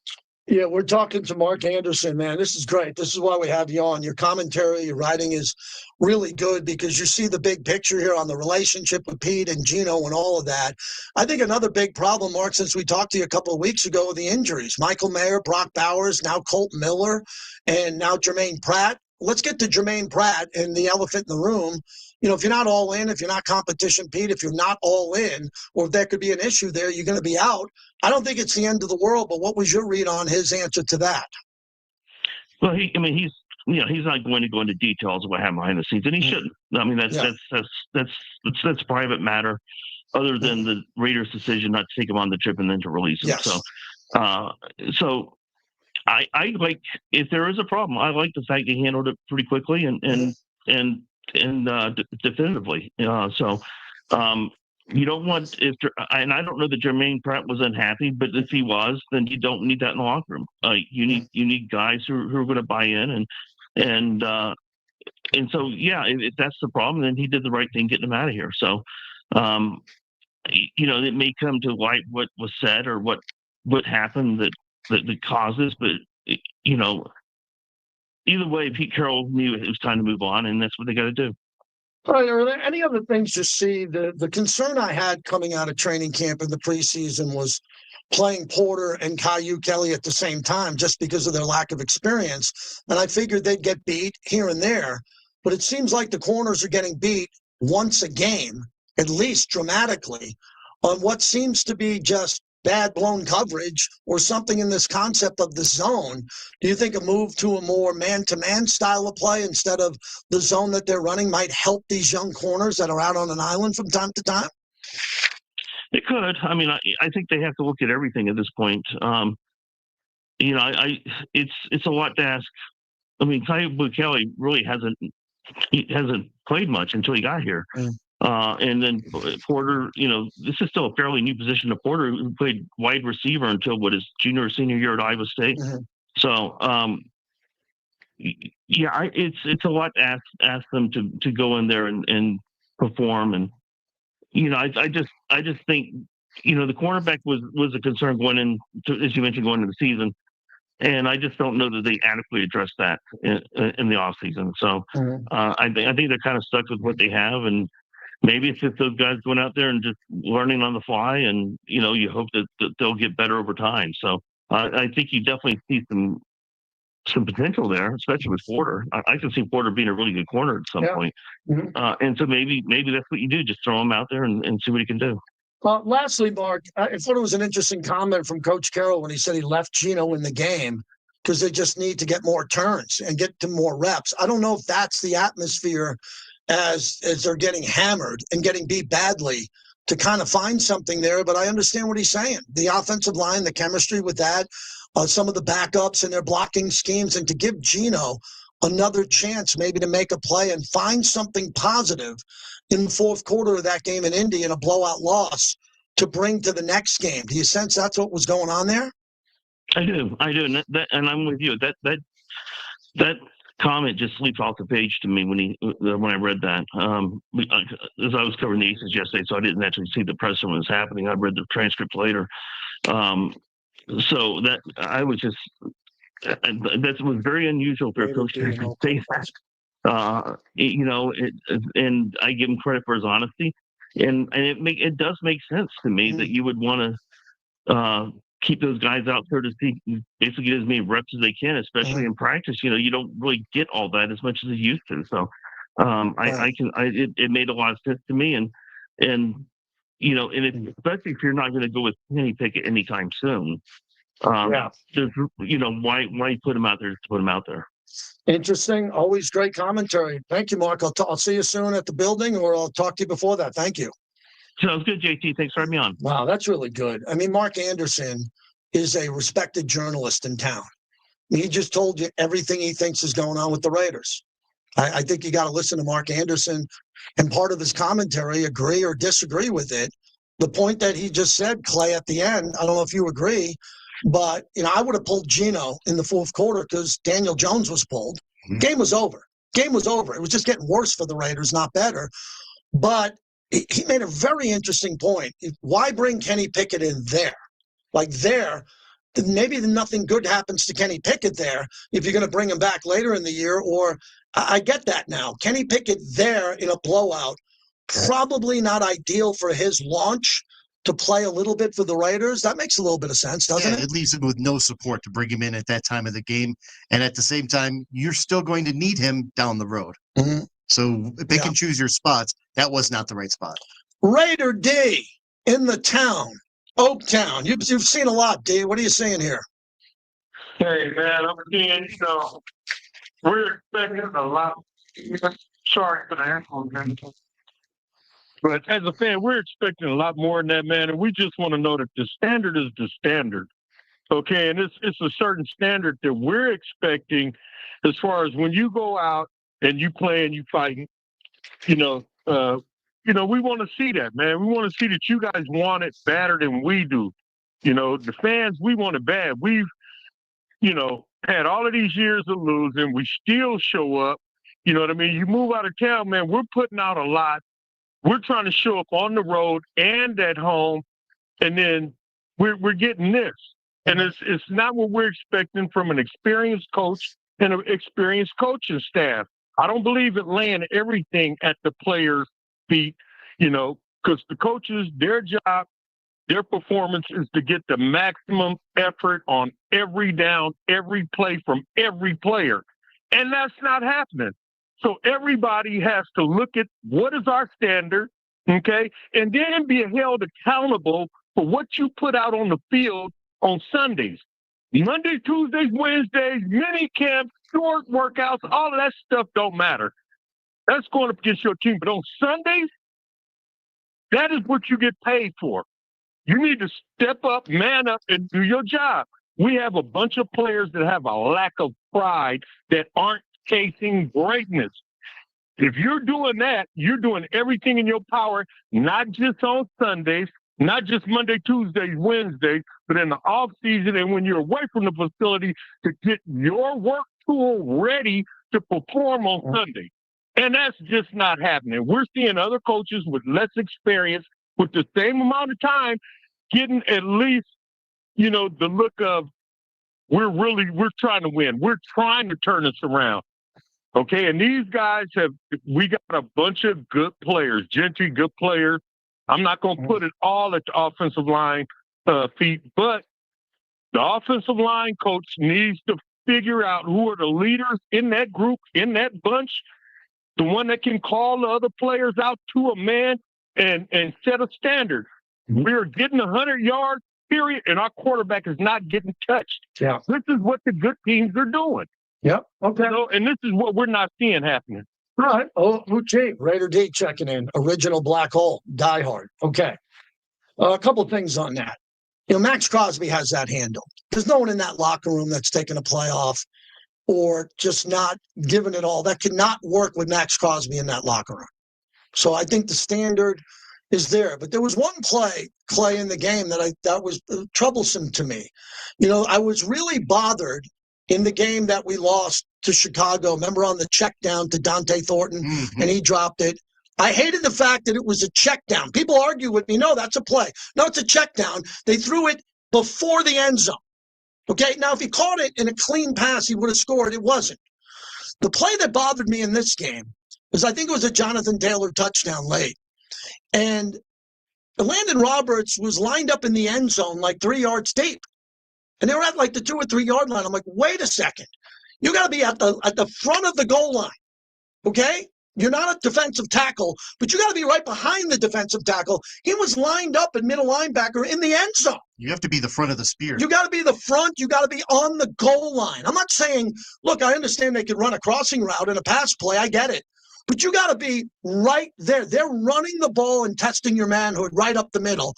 Yeah, we're talking to Mark Anderson, man. This is great. This is why we have you on. Your commentary, your writing is really good because you see the big picture here on the relationship with Pete and Gino and all of that. I think another big problem, Mark, since we talked to you a couple of weeks ago, with the injuries. Michael Mayer, Brock Bowers, now Colt Miller, and now Jermaine Pratt. Let's get to Jermaine Pratt and the elephant in the room. You know, if you're not all in, if you're not competition, Pete, if you're not all in, or if there could be an issue there, you're going to be out. I don't think it's the end of the world, but what was your read on his answer to that? Well, he's not going to go into details of what happened behind the scenes, and he shouldn't. I mean, that's a private matter, other than the Raiders' decision not to take him on the trip and then to release him. Yes. So I like, if there is a problem, I like the fact he handled it pretty quickly and definitively. You don't want, and I don't know that Jermaine Pratt was unhappy, but if he was, then you don't need that in the locker room. You need guys who are going to buy in, and so if that's the problem, then he did the right thing getting him out of here. So, it may come to light what was said or what happened that causes, but either way, Pete Carroll knew it was time to move on, and that's what they got to do. All right, are there any other things you see? The concern I had coming out of training camp in the preseason was playing Porter and Caillou Kelly at the same time just because of their lack of experience. And I figured they'd get beat here and there. But it seems like the corners are getting beat once a game, at least dramatically, on what seems to be just bad blown coverage or something in this concept of the zone. Do you think a move to a more man-to-man style of play instead of the zone that they're running might help these young corners that are out on an island from time to time? It could. I mean, I think they have to look at everything at this point. It's a lot to ask. I mean, Caillou Kelly really hasn't played much until he got here. And then Porter, this is still a fairly new position to Porter, who played wide receiver until his junior or senior year at Iowa State. Mm-hmm. So, it's a lot to ask them to go in there and perform. And I just think the cornerback was a concern going in, as you mentioned, going into the season. And I just don't know that they adequately addressed that in the offseason. So I think they're kind of stuck with what they have, and maybe it's just those guys going out there and just learning on the fly, and you hope that they'll get better over time. So I think you definitely see some potential there, especially with Porter. I can see Porter being a really good corner at some point. Mm-hmm. And so maybe that's what you do, just throw him out there and see what he can do. Lastly, Mark, I thought it was an interesting comment from Coach Carroll when he said he left Gino in the game because they just need to get more turns and get to more reps. I don't know if that's the atmosphere as they're getting hammered and getting beat badly to kind of find something there, but I understand what he's saying. The offensive line, the chemistry with that, some of the backups and their blocking schemes, and to give Gino another chance maybe to make a play and find something positive in the fourth quarter of that game in Indy in a blowout loss to bring to the next game. Do you sense that's what was going on there? I do. And I'm with you. That comment just leaped off the page to me when I read that. As I was covering the Aces yesterday, so I didn't actually see the presser when it was happening. I read the transcript later. So that I was just that was very unusual for a coach to say that. And I give him credit for his honesty, and it does make sense to me that you would want to keep those guys out there to see, basically get as many reps as they can, especially in practice. You don't really get all that as much as you used to. So it made a lot of sense to me, and especially if you're not going to go with Kenny Pickett anytime soon. There's, why put him out there to put him out there? Interesting. Always great commentary. Thank you, Mark. I'll see you soon at the building, or I'll talk to you before that. Thank you. Sounds good, JT. Thanks for having me on. Wow, that's really good. I mean, Mark Anderson is a respected journalist in town. He just told you everything he thinks is going on with the Raiders. I think you got to listen to Mark Anderson, and part of his commentary, agree or disagree with it. The point that he just said, Clay, at the end, I don't know if you agree, but I would have pulled Gino in the fourth quarter because Daniel Jones was pulled. Mm-hmm. Game was over. It was just getting worse for the Raiders, not better. But he made a very interesting point. Why bring Kenny Pickett in there? Like there, maybe nothing good happens to Kenny Pickett there if you're going to bring him back later in the year. Or I get that now. Kenny Pickett there in a blowout, probably not ideal for his launch to play a little bit for the Raiders. That makes a little bit of sense, doesn't it? It leaves him with no support to bring him in at that time of the game. And at the same time, you're still going to need him down the road. Mm-hmm. So pick and choose your spots. That was not the right spot. Raider D in the town, Oaktown. You've seen a lot, D. What are you seeing here? Hey, man, I'm seeing, we're expecting a lot. Sorry for that. But as a fan, we're expecting a lot more than that, man. And we just want to know that the standard is the standard. Okay. And it's a certain standard that we're expecting as far as when you go out and you play and you fight, we want to see that, man. We want to see that you guys want it better than we do. The fans, we want it bad. We've, had all of these years of losing. We still show up. You know what I mean? You move out of town, man, we're putting out a lot. We're trying to show up on the road and at home, and then we're getting this. And it's not what we're expecting from an experienced coach and an experienced coaching staff. I don't believe in laying everything at the players' feet, because the coaches, their job, their performance is to get the maximum effort on every down, every play from every player. And that's not happening. So everybody has to look at what is our standard, okay, and then be held accountable for what you put out on the field on Sundays. Mondays, Tuesdays, Wednesdays, mini camps, short workouts, all of that stuff don't matter. That's going up against your team. But on Sundays, that is what you get paid for. You need to step up, man up, and do your job. We have a bunch of players that have a lack of pride that aren't chasing greatness. If you're doing that, you're doing everything in your power, not just on Sundays, not just Monday, Tuesdays, Wednesdays, but in the off season and when you're away from the facility to get your work tool ready to perform on Sunday. And that's just not happening. We're seeing other coaches with less experience with the same amount of time getting at least, the look of we're trying to win. We're trying to turn this around. Okay. And these guys we got a bunch of good players, Gentry, good players. I'm not going to put it all at the offensive line feet, but the offensive line coach needs to figure out who are the leaders in that group, in that bunch, the one that can call the other players out to a man and set a standard. We're getting 100 yards, period, and our quarterback is not getting touched. Yeah. This is what the good teams are doing. Yep. Okay. And this is what we're not seeing happening. All right. Oh, Uche, Raider D checking in. Original black hole, diehard. Okay. A couple of things on that. Max Crosby has that handle. There's no one in that locker room that's taking a play off or just not giving it all. That could not work with Max Crosby in that locker room. So I think the standard is there. But there was one play, Clay, in the game that was troublesome to me. I was really bothered in the game that we lost to Chicago. Remember on the check down to Dante Thornton, and he dropped it. I hated the fact that it was a check down. People argue with me, no, that's a play. No, it's a check down. They threw it before the end zone. Okay, now if he caught it in a clean pass, he would have scored. It wasn't. The play that bothered me in this game was I think it was a Jonathan Taylor touchdown late. And Landon Roberts was lined up in the end zone like 3 yards deep. And they were at like the 2 or 3 yard line. I'm like, wait a second. You got to be at the front of the goal line, okay? You're not a defensive tackle, but you got to be right behind the defensive tackle. He was lined up at middle linebacker in the end zone. You have to be the front of the spear. You got to be the front. You got to be on the goal line. I'm not saying, look, I understand they could run a crossing route and a pass play. I get it. But you got to be right there. They're running the ball and testing your manhood right up the middle.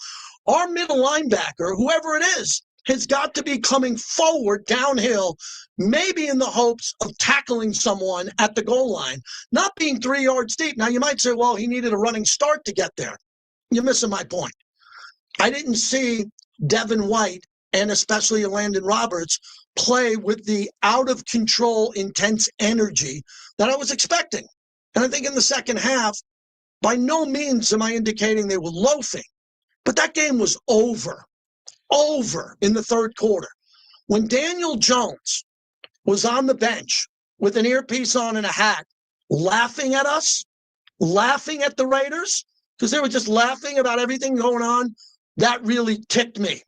Our middle linebacker, whoever it is, has got to be coming forward downhill, maybe in the hopes of tackling someone at the goal line, not being 3 yards deep. Now, you might say, well, he needed a running start to get there. You're missing my point. I didn't see Devin White and especially Landon Roberts play with the out-of-control, intense energy that I was expecting. And I think in the second half, by no means am I indicating they were loafing, but that game was over in the third quarter. when Daniel Jones was on the bench with an earpiece on and a hat, laughing at us, laughing at the Raiders, because they were just laughing about everything going on, that really ticked me.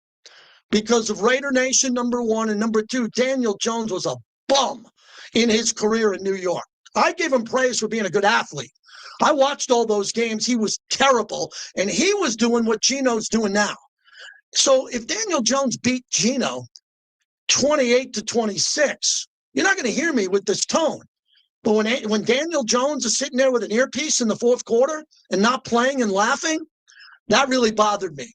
Because of Raider Nation, number one, and number two, Daniel Jones was a bum in his career in New York. I give him praise for being a good athlete. I watched all those games. He was terrible, and he was doing what Geno's doing now. So if Daniel Jones beat Geno 28-26, you're not going to hear me with this tone. But when Daniel Jones is sitting there with an earpiece in the fourth quarter and not playing and laughing, that really bothered me.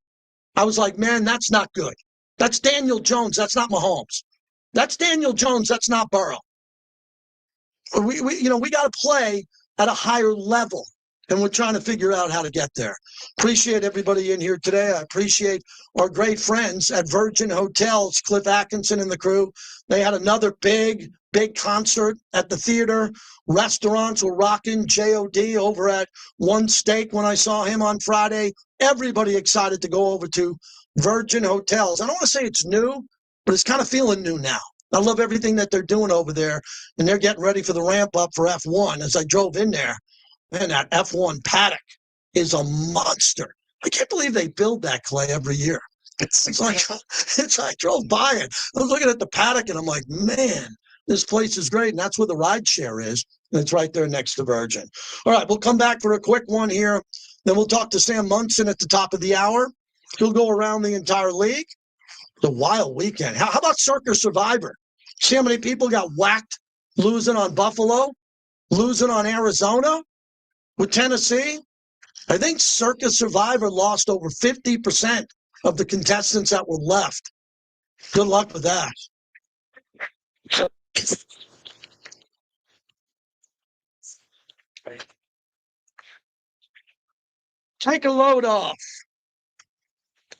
I was like, man, that's not good. That's Daniel Jones. That's not Mahomes. That's Daniel Jones. That's not Burrow. We got to play at a higher level, and we're trying to figure out how to get there. Appreciate everybody in here today. I appreciate our great friends at Virgin Hotels, Cliff Atkinson and the crew. They had another big concert at the theater. Restaurants were rocking. J.O.D. over at One Steak when I saw him on Friday. Everybody excited to go over to Virgin Hotels. I don't want to say it's new, but it's kind of feeling new now. I love everything that they're doing over there, and they're getting ready for the ramp up for F1. As I drove in there, man, that F1 paddock is a monster. I can't believe they build that, Clay, every year. It's like I drove by it. I was looking at the paddock, and I'm like, man, this place is great, and that's where the ride share is, and it's right there next to Virgin. All right, we'll come back for a quick one here. Then we'll talk to Sam Munson at the top of the hour. He'll go around the entire league. It's a wild weekend. How about Circus Survivor? See how many people got whacked losing on Buffalo, losing on Arizona with Tennessee? I think Circus Survivor lost over 50% of the contestants that were left. Good luck with that. Take a load off.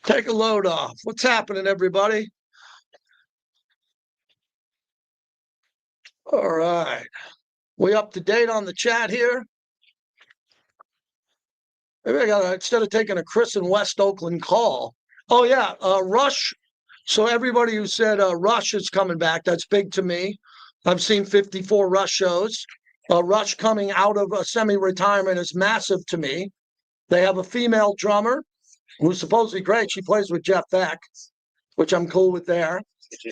Take a load off. What's happening, everybody? All right. We up to date on the chat here? Maybe I got instead of taking a Chris in West Oakland call. Oh, yeah. Rush. So everybody who said Rush is coming back, that's big to me. I've seen 54 Rush shows. Rush coming out of a semi-retirement is massive to me. They have a female drummer who's supposedly great. She plays with Jeff Beck, which I'm cool with there.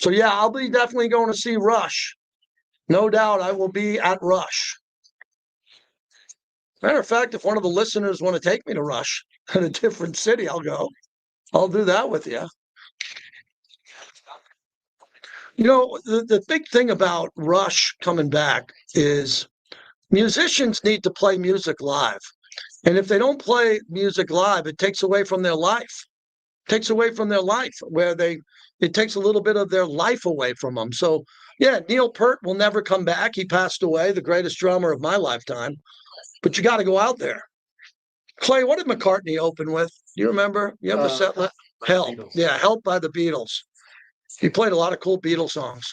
So, yeah, I'll be definitely going to see Rush. No doubt I will be at Rush. Matter of fact, if one of the listeners want to take me to Rush in a different city, I'll go. I'll do that with you. You know, the big thing about Rush coming back is musicians need to play music live. And if they don't play music live, it takes away from their life. It takes away from their life where it takes a little bit of their life away from them. So, yeah, Neil Peart will never come back. He passed away, the greatest drummer of my lifetime. But you got to go out there. Clay, what did McCartney open with? Do you remember? You have the set list? Help. Yeah, Help by the Beatles. He played a lot of cool Beatles songs.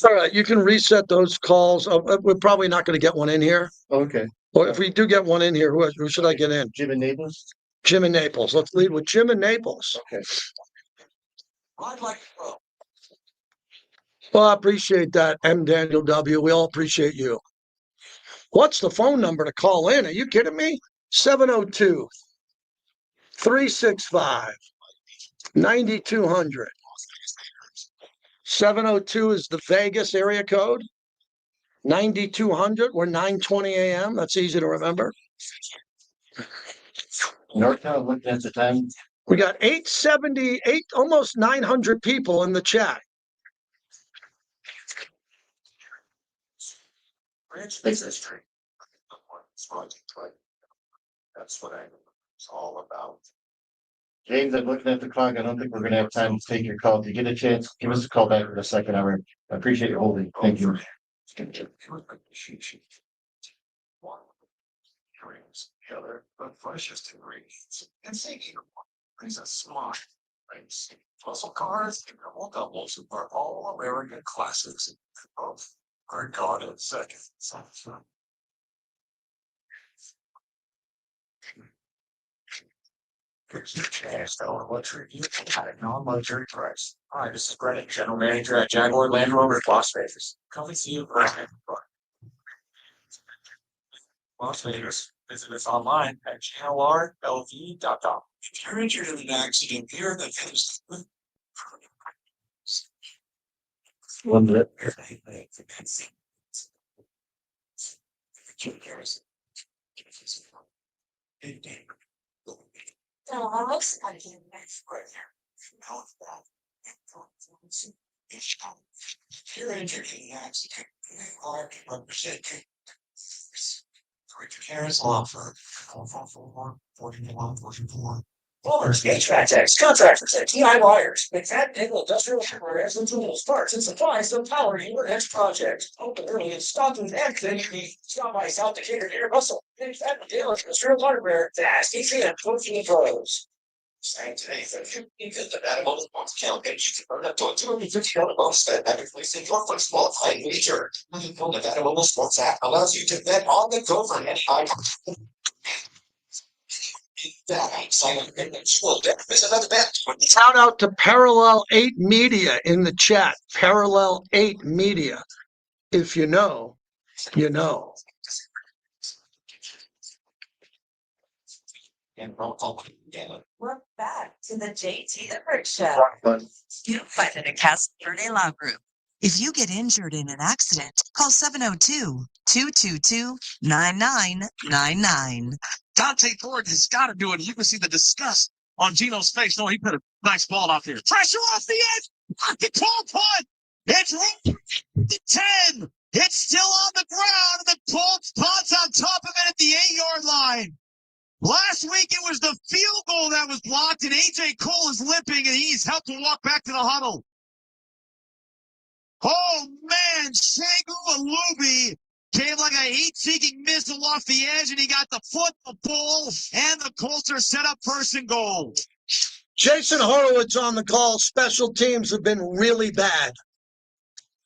All right, you can reset those calls. We're probably not going to get one in here. Okay. Or if we do get one in here, who should I get in? Jim and Naples? Jim and Naples. Let's lead with Jim and Naples. Okay. I'd like to go. Well, I appreciate that, M. Daniel W. We all appreciate you. What's the phone number to call in? Are you kidding me? 702-365-9200. 702 is the Vegas area code. 9200, we're 9:20 a.m. That's easy to remember. Northtown, looking at the time. We got 878, almost 900 people in the chat. That's what it's all about. James, I'm looking at the clock. I don't think we're going to have time to take your call. If you get a chance, give us a call back in a second hour. I appreciate you holding. Thank you. The other, but freshest ingredients. And singing brings a smart race. Muscle cars, double doubles, are all American classics. Both are gone in seconds. Here's your chance to own a luxury vehicle at a non-luxury price. Hi, this is Brennan, General Manager at Jaguar Land Rover Las Vegas. Coming to you from Las Vegas. Visit us online at glrlv.com. If you're injured in an accident, here the finish. One minute. If you're injured in an accident, you are represented. Carroll's law firm. 44. Plumbers, HVAC techs, contractors, and TI wires. McFadden Nickel Industrial Hardware and tools, parts, and supplies to power your next project. Open early in Stockton and Tennessee. Stop by South Decatur near Russell. McFadden Nickel Industrial Hardware. Fast, easy, and 14 pros. Saying today that you get the data bonus points count and you can earn up to a $250 bonus spend by replacing your first qualifying major. The data mobile sports app allows you to bet on the go for any item. Shout out to Parallel 8 Media in the chat. Parallel 8 Media. If you know, you know. We're back to the JT the Brick Show. You find it at Castle Verde Law Group. If you get injured in an accident, call 702-222-9999. Dante Ford has got to do it. You can see the disgust on Gino's face. No, he put a nice ball out there. Pressure off the edge. Pocket 12 punt. It's right to 10. It's still on the ground, and the Colts punt's on top of it at the 8-yard line. Last week, it was the field goal that was blocked, and A.J. Cole is limping, and he's helped to walk back to the huddle. Oh, man, Shangu Alubi came like a heat-seeking missile off the edge, and he got the foot, the ball, and the Colts are set up first and goal. Jason Horowitz on the call. Special teams have been really bad.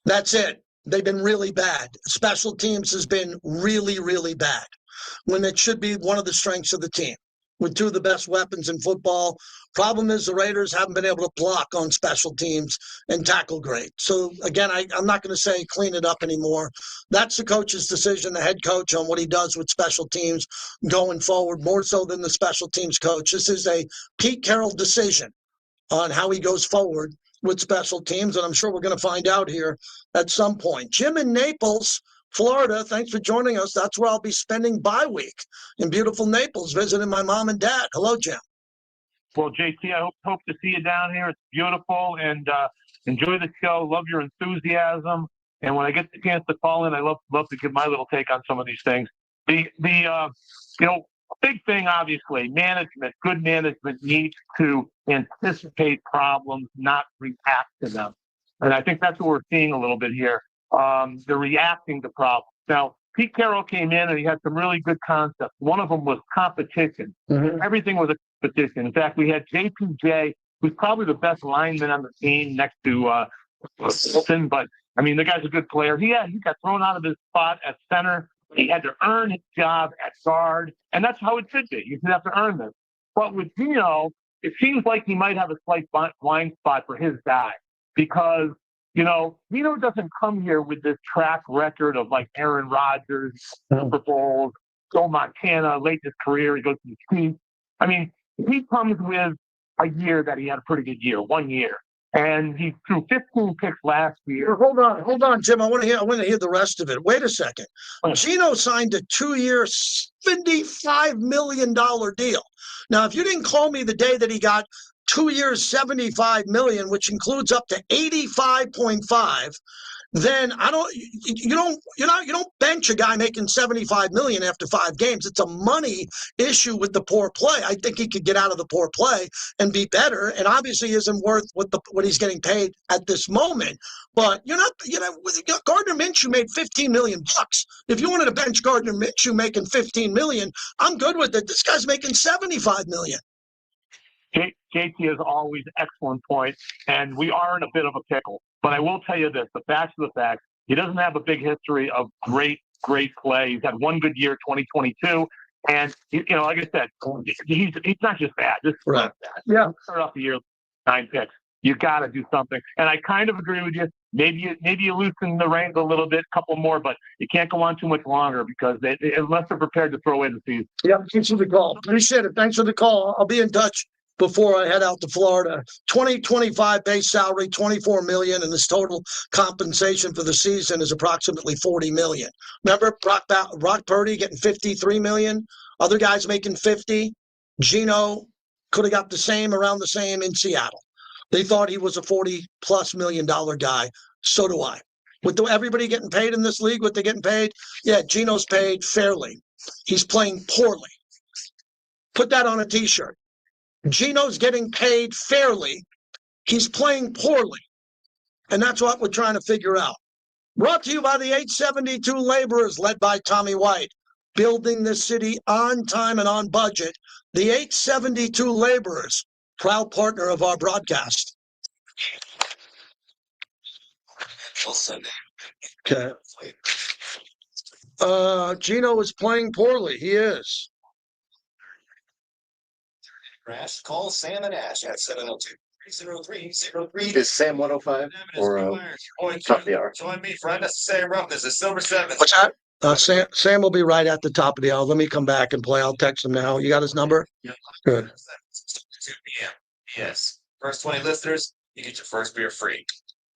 That's it. They've been really bad. Special teams has been really, really bad when it should be one of the strengths of the team with two of the best weapons in football. Problem is the Raiders haven't been able to block on special teams and tackle great. So, again, I'm not going to say clean it up anymore. That's the coach's decision, the head coach, on what he does with special teams going forward, more so than the special teams coach. This is a Pete Carroll decision on how he goes forward with special teams, and I'm sure we're going to find out here at some point. Jim in Naples, Florida, thanks for joining us. That's where I'll be spending bye week, in beautiful Naples, visiting my mom and dad. Hello, Jim. Well, JT, I hope to see you down here. It's beautiful, and enjoy the show. Love your enthusiasm. And when I get the chance to call in, I love to give my little take on some of these things. The big thing, obviously, good management needs to anticipate problems, not react to them. And I think that's what we're seeing a little bit here. They're reacting to problems. Now, Pete Carroll came in and he had some really good concepts. One of them was competition. Mm-hmm. Everything was a competition. In fact, we had JPJ, who's probably the best lineman on the team next to Wilson. But, I mean, the guy's a good player. He got thrown out of his spot at center. He had to earn his job at guard. And that's how it should be. You should have to earn this. But with Gino, it seems like he might have a slight blind spot for his guy because, Gino doesn't come here with this track record of like Aaron Rodgers, Super Bowls, Joe Montana, late in his career, he goes to the Chiefs. I mean, he comes with a year that he had a pretty good year, 1 year. And he threw 15 picks last year. Hold on, Jim. I want to hear the rest of it. Wait a second. Gino signed a 2-year, $75 million deal. Now, if you didn't call me the day that he got 2 years, $75 million, which includes up to 85.5, then you don't bench a guy making $75 million after 5 games. It's a money issue with the poor play. I think he could get out of the poor play and be better, and obviously isn't worth what he's getting paid at this moment. But Gardner Minshew made $15 million. If you wanted to bench Gardner Minshew making $15 million, I'm good with it. This guy's making $75 million. JT is always excellent point, and we are in a bit of a pickle. But I will tell you this, the facts of the facts, he doesn't have a big history of great play. He's had one good year, 2022. And like I said, he's not just bad. This is Right. bad. Yeah. Start off the year 9 picks. You got to do something. And I kind of agree with you. Maybe you loosen the reins a little bit, a couple more, but you can't go on too much longer because unless they're prepared to throw away the season. Yeah, thanks for the call. Appreciate it. Thanks for the call. I'll be in touch before I head out to Florida. 2025 base salary, $24 million, and his total compensation for the season is approximately $40 million. Remember Brock Purdy getting $53 million, other guys making $50. Geno could have got around the same in Seattle. They thought he was a $40+ million guy. So do I. With everybody getting paid in this league, what they're getting paid, yeah, Geno's paid fairly. He's playing poorly. Put that on a T-shirt. Geno's getting paid fairly. He's playing poorly. And that's what we're trying to figure out. Brought to you by the 872 Laborers, led by Tommy White. Building this city on time and on budget. The 872 Laborers, proud partner of our broadcast. Okay. Geno is playing poorly. He is. Call Sam and Ash at 702-303-03. Is Sam 105 or top of the hour? Join me for unnecessary roughness at Silver 7. What's that? Sam will be right at the top of the hour. Let me come back and play. I'll text him now. You got his number? Yep. Good. 2 p.m. Yes. First 20 listeners, you get your first beer free.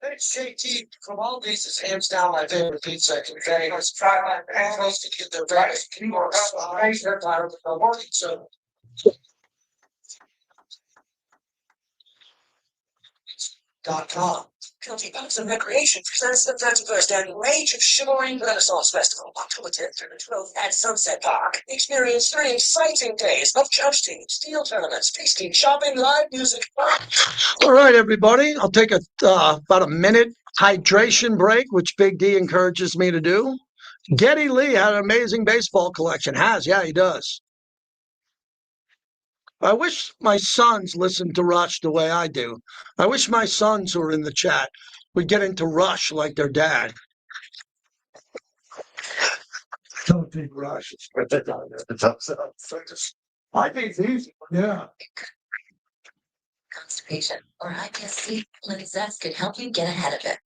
Thanks, JT. From all pieces, hands down my favorite pizza. Today, let's try my families to get their rice. Can you work out the rice? They're tired of the morning, so. .com. County Parks and Recreation presents the 31st Annual Age of Chivalry Renaissance Festival, October 10th through the 12th at Sunset Park. Experience 3 exciting days of jousting, steel tournaments, tasting, shopping, live music. All right, everybody. I'll take about a minute hydration break, which Big D encourages me to do. Geddy Lee had an amazing baseball collection. Yeah, he does. I wish my sons listened to Rush the way I do. I wish my sons who are in the chat would get into Rush like their dad. Don't think Rush. It's upset. I think it's easy. Yeah. Constipation or IBS-C, Linzess could help you get ahead of it.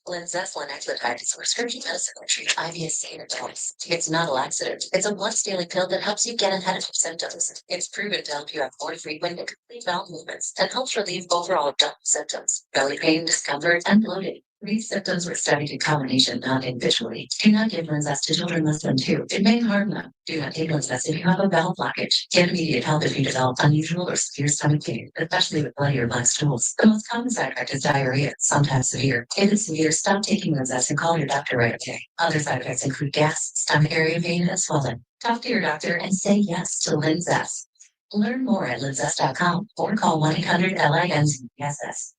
Linzess linaclotide is a prescription medicine that treats IBS-C in adults. It's not a laxative. It's a once-daily pill that helps you get ahead of symptoms. It's proven to help you have more frequent and complete bowel movements and helps relieve overall abdominal symptoms, belly pain, discomfort, and bloating. These symptoms were studied in combination, not individually. Do not give Linzess to children less than 2. It may harm them. Do not take Linzess if you have a bowel blockage. Get immediate help if you develop unusual or severe stomach pain, especially with bloody or black stools. The most common side effect is diarrhea, sometimes severe. If it's severe, stop taking Linzess and call your doctor right away. Other side effects include gas, stomach area pain, and swelling. Talk to your doctor and say yes to Linzess. Learn more at linzess.com or call 1-800-LINZSS.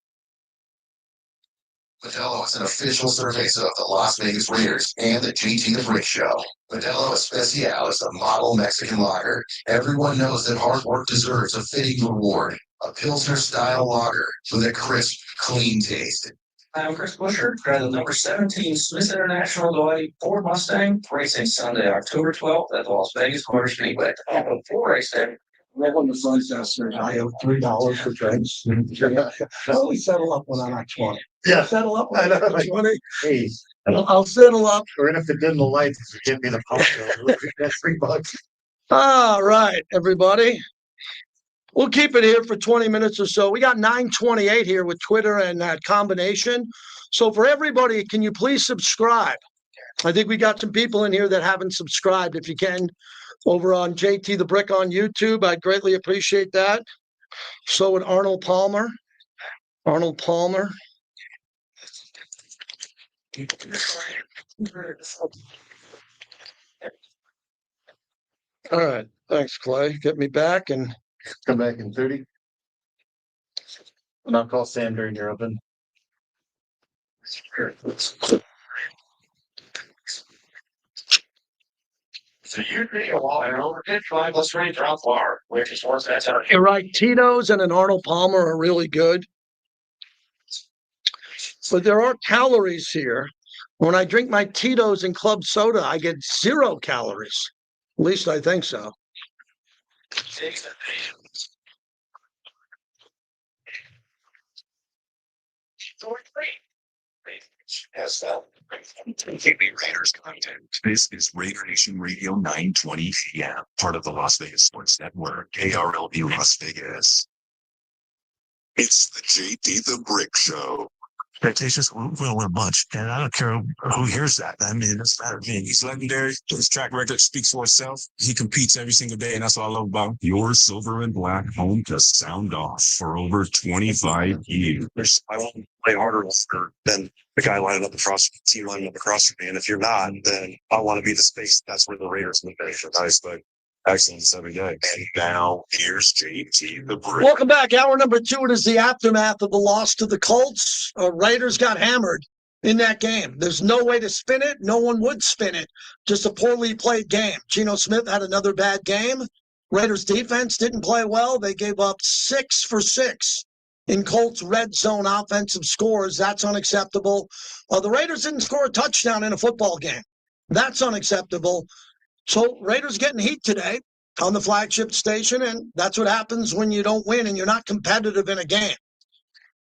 Modelo is an official cerveza of the Las Vegas Raiders and the JT the Brick Show. Modelo Especial is a model Mexican lager. Everyone knows that hard work deserves a fitting reward. A Pilsner-style lager with a crisp, clean taste. I'm Chris Busher, driving the number 17 Smith International Delight Ford Mustang, racing Sunday, October 12th at the Las Vegas Motor Speedway. Before race day, That one was nice yesterday. I owe $3 for drinks. I always settle up when I'm at 20. Yeah. Settle up when I'm at 20. Hey, I'll settle up. we're gonna have to dim the lights if you give me the power bill. That's $3. All right, everybody. We'll keep it here for 20 minutes or so. We got 9:28 here with Twitter and that combination. So for everybody, can you please subscribe? I think we got some people in here that haven't subscribed. If you can, over on JT the Brick on YouTube, I'd greatly appreciate that. So would Arnold Palmer. Arnold Palmer. All right. Thanks, Clay. Get me back and Come back in 30. And I'll call Sam during your open. So you're pretty a while and over 5, let's range around far, which is worth that time. you're right. Tito's and an Arnold Palmer are really good. But there are calories here. When I drink my Tito's and club soda, I get 0 calories. At least I think so. Has that. KB Raiders content. This is Raider Nation Radio 920 PM, part of the Las Vegas Sports Network, KRLB Las Vegas. It's the JD the Brick Show. Expectations will win a bunch, and I don't care who hears that. I mean, it doesn't matter to me. He's legendary. His track record speaks for itself. He competes every single day, and that's what I love about him. Your silver and black home to sound off for over 25 years. I won't play harder than the guy lining up across, the team lining up across from me. And if you're not, then I want to be the space. That's where the Raiders would be. Nice, but excellence every day. And now here's JT the Brick. Welcome back. Hour number 2. It is the aftermath of the loss to the Colts. Raiders got hammered in that game. There's no way to spin it. No one would spin it. Just a poorly played game. Geno Smith had another bad game. Raiders defense didn't play well. They gave up 6 for 6 in Colts red zone offensive scores. That's unacceptable. The Raiders didn't score a touchdown in a football game. That's unacceptable. So Raiders getting heat today on the flagship station, and that's what happens when you don't win and you're not competitive in a game.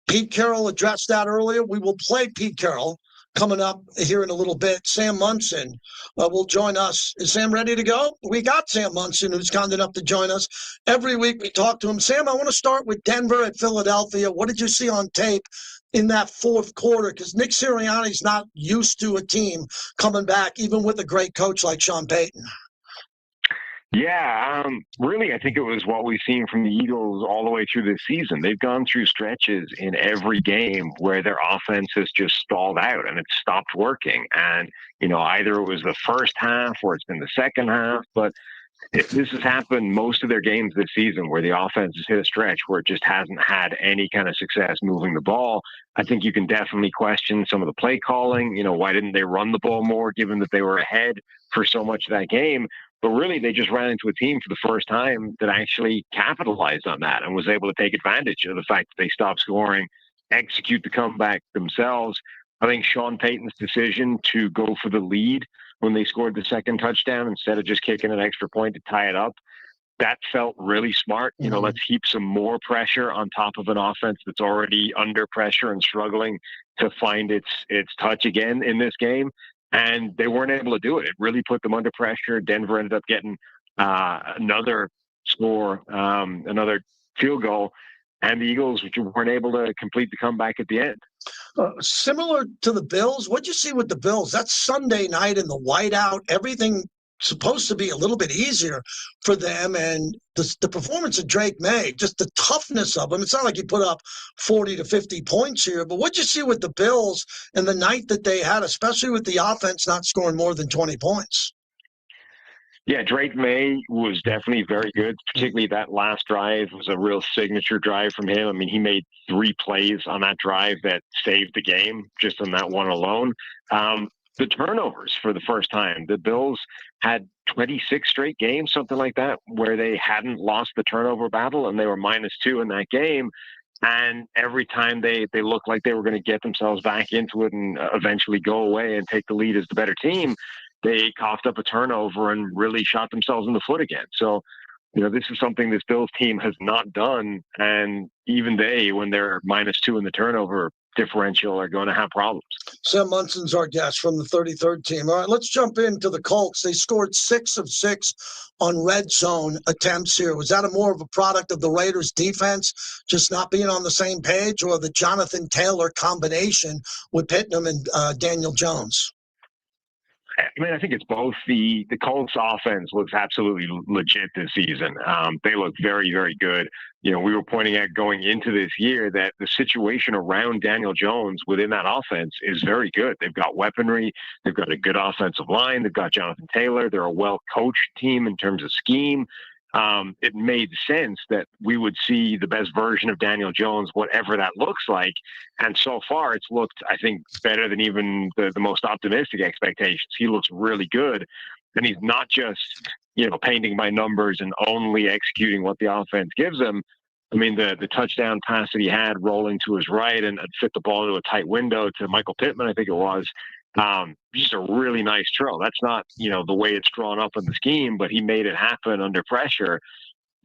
Pete Carroll addressed that earlier. We will play Pete Carroll coming up here in a little bit. Sam Munson will join us. Is Sam ready to go? We got Sam Munson, who's kind enough to join us. Every week we talk to him. Sam, I want to start with Denver at Philadelphia. What did you see on tape in that fourth quarter? Because Nick Sirianni's not used to a team coming back, even with a great coach like Sean Payton. Yeah, really, I think it was what we've seen from the Eagles all the way through this season. They've gone through stretches in every game where their offense has just stalled out and it's stopped working. And, either it was the first half or it's been the second half, but this has happened most of their games this season where the offense has hit a stretch where it just hasn't had any kind of success moving the ball. I think you can definitely question some of the play calling. Why didn't they run the ball more given that they were ahead for so much of that game? But really, they just ran into a team for the first time that actually capitalized on that and was able to take advantage of the fact that they stopped scoring, execute the comeback themselves. I think Sean Payton's decision to go for the lead when they scored the second touchdown instead of just kicking an extra point to tie it up, that felt really smart. Let's heap some more pressure on top of an offense that's already under pressure and struggling to find its touch again in this game. And they weren't able to do it. It really put them under pressure. Denver ended up getting another score, another field goal, and the Eagles weren't able to complete the comeback at the end. Similar to the Bills, what'd you see with the Bills? That's Sunday night in the whiteout. Everything supposed to be a little bit easier for them. And the performance of Drake May, just the toughness of him. It's not like he put up 40 to 50 points here, but what'd you see with the Bills and the night that they had, especially with the offense not scoring more than 20 points? Yeah, Drake May was definitely very good, particularly that last drive was a real signature drive from him. I mean, he made 3 plays on that drive that saved the game just on that one alone. The turnovers for the first time, the Bills had 26 straight games, something like that, where they hadn't lost the turnover battle and they were -2 in that game. And every time they looked like they were going to get themselves back into it and eventually go away and take the lead as the better team, they coughed up a turnover and really shot themselves in the foot again. So, this is something this Bills team has not done. And even they, when they're -2 in the turnover differential, are going to have problems. Sam Munson's our guest from the 33rd team. All right, let's jump into the Colts. They scored 6 of 6 on red zone attempts here. Was that more of a product of the Raiders defense just not being on the same page, or the Jonathan Taylor combination with Pittman and Daniel Jones? I mean, I think it's both. The Colts offense looks absolutely legit this season. They look very, very good. We were pointing out going into this year that the situation around Daniel Jones within that offense is very good. They've got weaponry. They've got a good offensive line. They've got Jonathan Taylor. They're a well-coached team in terms of scheme. It made sense that we would see the best version of Daniel Jones, whatever that looks like. And so far, it's looked, I think, better than even the most optimistic expectations. He looks really good. And he's not just, painting by numbers and only executing what the offense gives him. I mean, the touchdown pass that he had rolling to his right and fit the ball into a tight window to Michael Pittman, I think it was. Just a really nice throw. That's not, the way it's drawn up in the scheme, but he made it happen under pressure.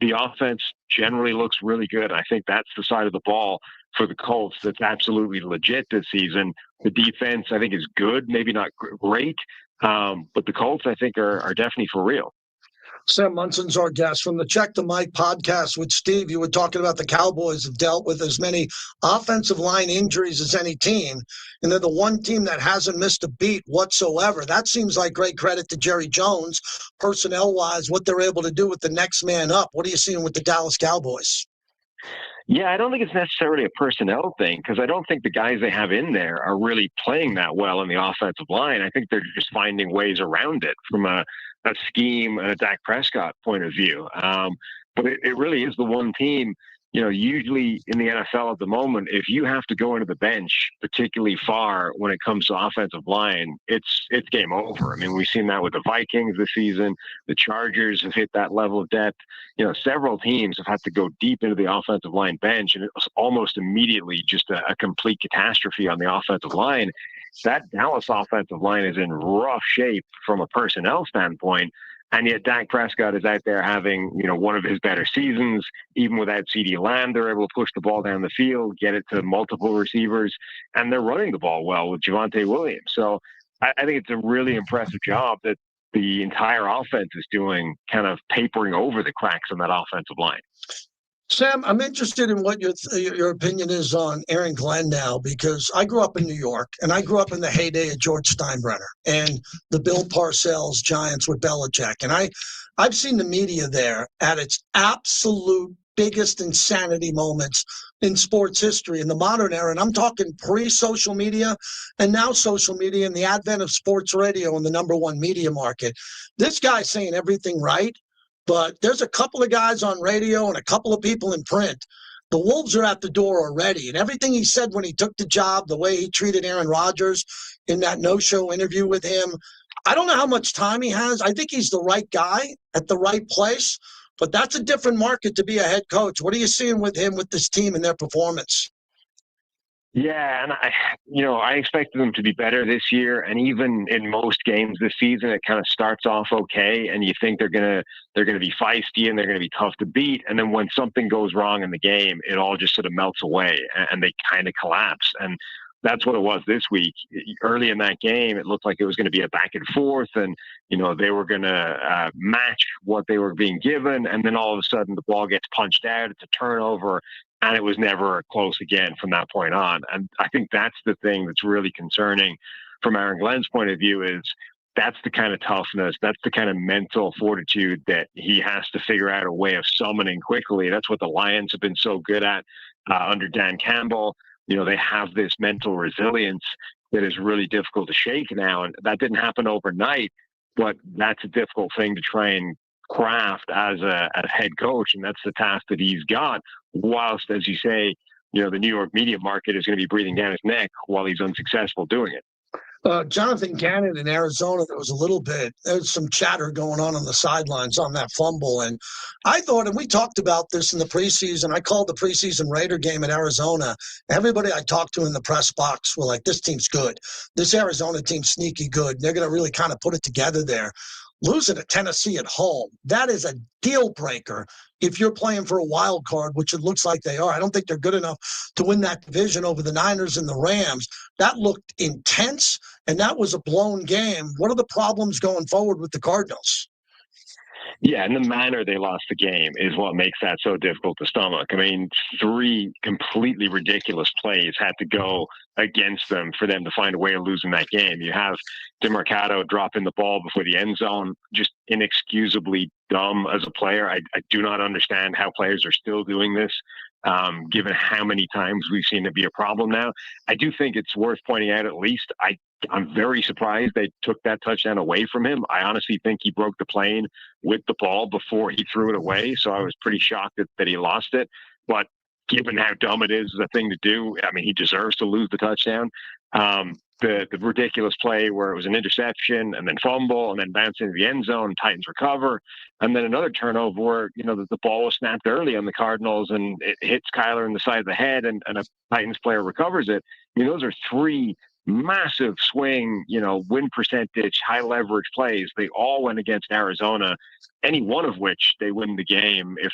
The offense generally looks really good. I think that's the side of the ball for the Colts that's absolutely legit this season. The defense, I think, is good, maybe not great, but the Colts, I think, are definitely for real. Sam Munson's our guest from the Check the Mic podcast with Steve. You were talking about the Cowboys have dealt with as many offensive line injuries as any team, and they're the one team that hasn't missed a beat whatsoever. That seems like great credit to Jerry Jones, personnel-wise, what they're able to do with the next man up. What are you seeing with the Dallas Cowboys? Yeah, I don't think it's necessarily a personnel thing because I don't think the guys they have in there are really playing that well in the offensive line. I think they're just finding ways around it from a scheme and a Dak Prescott point of view. But it really is the one team, usually in the NFL at the moment, if you have to go into the bench particularly far when it comes to offensive line, it's game over. I mean, we've seen that with the Vikings this season. The Chargers have hit that level of depth. Several teams have had to go deep into the offensive line bench, and it was almost immediately just a complete catastrophe on the offensive line. That Dallas offensive line is in rough shape from a personnel standpoint. And yet Dak Prescott is out there having, one of his better seasons. Even without CeeDee Lamb, they're able to push the ball down the field, get it to multiple receivers, and they're running the ball well with Javonte Williams. So I think it's a really impressive job that the entire offense is doing, kind of papering over the cracks on that offensive line. Sam, I'm interested in what your opinion is on Aaron Glenn now, because I grew up in New York, and I grew up in the heyday of George Steinbrenner and the Bill Parcells Giants with Belichick. And I've seen the media there at its absolute biggest insanity moments in sports history in the modern era. And I'm talking pre-social media and now social media and the advent of sports radio in the number one media market. This guy's saying everything right. But there's a couple of guys on radio and a couple of people in print. The Wolves are at the door already. And everything he said when he took the job, the way he treated Aaron Rodgers in that no-show interview with him, I don't know how much time he has. I think he's the right guy at the right place. But that's a different market to be a head coach. What are you seeing with him, with this team and their performance? Yeah, and I expected them to be better this year, and even in most games this season, it kind of starts off okay, and you think they're gonna be feisty and they're gonna be tough to beat, and then when something goes wrong in the game, it all just sort of melts away, and they kind of collapse, and that's what it was this week. Early in that game, it looked like it was going to be a back and forth, and they were going to match what they were being given, and then all of a sudden the ball gets punched out. It's a turnover. And it was never close again from that point on. And I think that's the thing that's really concerning from Aaron Glenn's point of view is that's the kind of toughness, that's the kind of mental fortitude that he has to figure out a way of summoning quickly. That's what the Lions have been so good at under Dan Campbell. They have this mental resilience that is really difficult to shake now. And that didn't happen overnight, but that's a difficult thing to try and craft as a head coach, and that's the task that he's got, whilst, as you say, the New York media market is going to be breathing down his neck while he's unsuccessful doing it. Jonathan Gannon in Arizona, there was some chatter going on the sidelines on that fumble. And I thought, and we talked about this in the preseason, I called the preseason Raider game in Arizona. Everybody I talked to in the press box were like, this team's good. This Arizona team's sneaky good. They're going to really kind of put it together there. Losing to Tennessee at home, that is a deal breaker if you're playing for a wild card, which it looks like they are. I don't think they're good enough to win that division over the Niners and the Rams. That looked intense, and that was a blown game. What are the problems going forward with the Cardinals? Yeah, and the manner they lost the game is what makes that so difficult to stomach. I mean, 3 completely ridiculous plays had to go against them for them to find a way of losing that game. You have DeMarcado dropping the ball before the end zone, just inexcusably dumb as a player. I do not understand how players are still doing this, given how many times we've seen it be a problem now. I do think it's worth pointing out, at least, I'm very surprised they took that touchdown away from him. I honestly think he broke the plane with the ball before he threw it away. So I was pretty shocked that he lost it. But given how dumb it is a thing to do, I mean, he deserves to lose the touchdown. The ridiculous play where it was an interception and then fumble and then bounce into the end zone, Titans recover. And then another turnover where, the ball was snapped early on the Cardinals and it hits Kyler in the side of the head and a Titans player recovers it. I mean, those are 3 massive swing, win percentage, high leverage plays. They all went against Arizona, any one of which they win the game if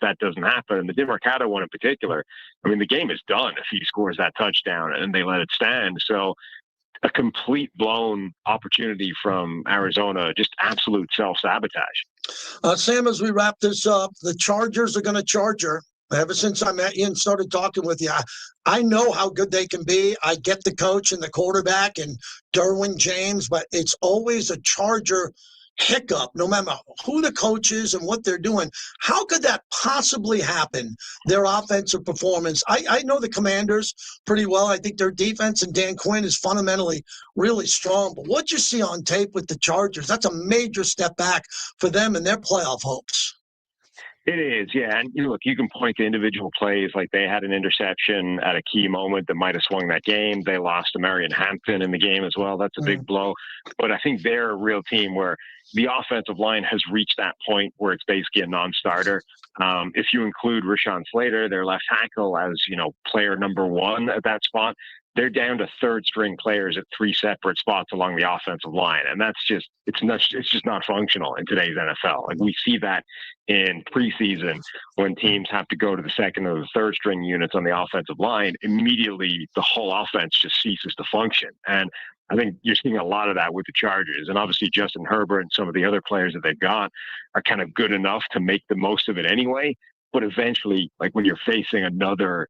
that doesn't happen. And the DeMarcado one in particular, I mean, the game is done if he scores that touchdown and they let it stand. So a complete blown opportunity from Arizona, just absolute self-sabotage. Sam, as we wrap this up, the Chargers are going to charger. Ever since I met you and started talking with you, I know how good they can be. I get the coach and the quarterback and Derwin James, but it's always a Charger hiccup, no matter who the coach is and what they're doing. How could that possibly happen, their offensive performance? I know the Commanders pretty well. I think their defense and Dan Quinn is fundamentally really strong. But what you see on tape with the Chargers, that's a major step back for them and their playoff hopes. It is, yeah. And look, you can point to individual plays, like they had an interception at a key moment that might have swung that game. They lost to Marion Hampton in the game as well. That's a big blow. But I think they're a real team where the offensive line has reached that point where it's basically a non-starter. If you include Rashawn Slater, their left tackle, as player number one at that spot, they're down to third string players at three separate spots along the offensive line. And that's just, it's just not functional in today's NFL. Like we see that in preseason when teams have to go to the second or the third string units on the offensive line, immediately the whole offense just ceases to function. And I think you're seeing a lot of that with the Chargers. And obviously Justin Herbert and some of the other players that they've got are kind of good enough to make the most of it anyway. But eventually, like when you're facing another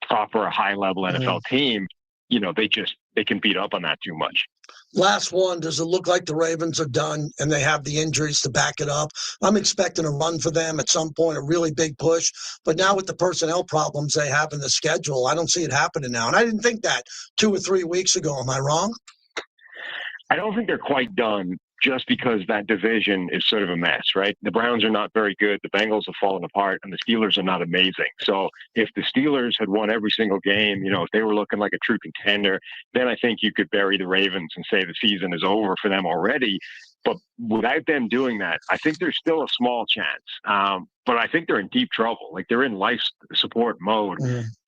proper high-level NFL team, they can beat up on that too much. Last one, does it look like the Ravens are done and they have the injuries to back it up? I'm expecting a run for them at some point, a really big push. But now with the personnel problems they have in the schedule, I don't see it happening now. And I didn't think that 2 or 3 weeks ago. Am I wrong? I don't think they're quite done, just because that division is sort of a mess, right? The Browns are not very good. The Bengals have fallen apart, and the Steelers are not amazing. So if the Steelers had won every single game, if they were looking like a true contender, then I think you could bury the Ravens and say the season is over for them already. But without them doing that, I think there's still a small chance. But I think they're in deep trouble. Like they're in life support mode.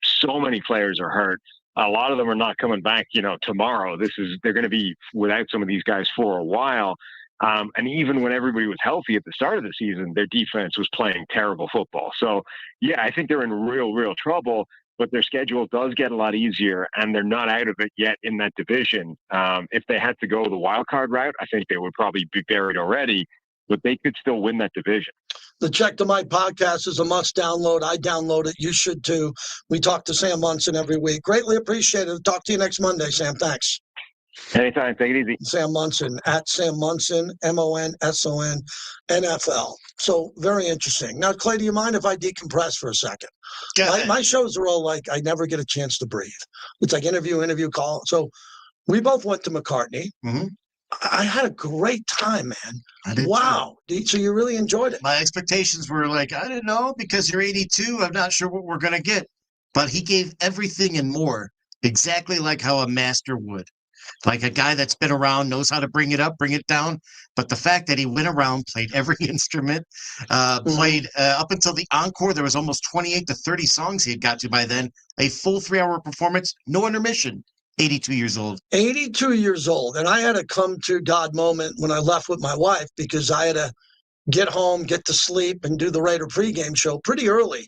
So many players are hurt. A lot of them are not coming back, tomorrow. They're going to be without some of these guys for a while. And even when everybody was healthy at the start of the season, their defense was playing terrible football. So, yeah, I think they're in real trouble, but their schedule does get a lot easier, and they're not out of it yet in that division. If they had to go the wild card route, I think they would probably be buried already, but they could still win that division. The Check the Mic podcast is a must download. I download it. You should too. We talk to Sam Munson every week. Greatly appreciated. Talk to you next Monday, Sam. Thanks. Anytime. Take it easy. Sam Munson, at Sam Munson, MONSON, NFL. So very interesting. Now, Clay, do you mind if I decompress for a second? My shows are all like, I never get a chance to breathe. It's like interview, call. So we both went to McCartney. I had a great time, man. Wow. So you really enjoyed it? My expectations were like, I didn't know, because you're 82. I'm not sure what we're going to get. But he gave everything and more, exactly like how a master would. Like a guy that's been around, knows how to bring it up, bring it down. But the fact that he went around, played every instrument, played up until the encore, there was almost 28 to 30 songs he had got to by then. A full 3-hour performance, no intermission. 82 years old. 82 years old. And I had a come to God moment when I left with my wife, because I had to get home, get to sleep, and do the Raider pregame show pretty early.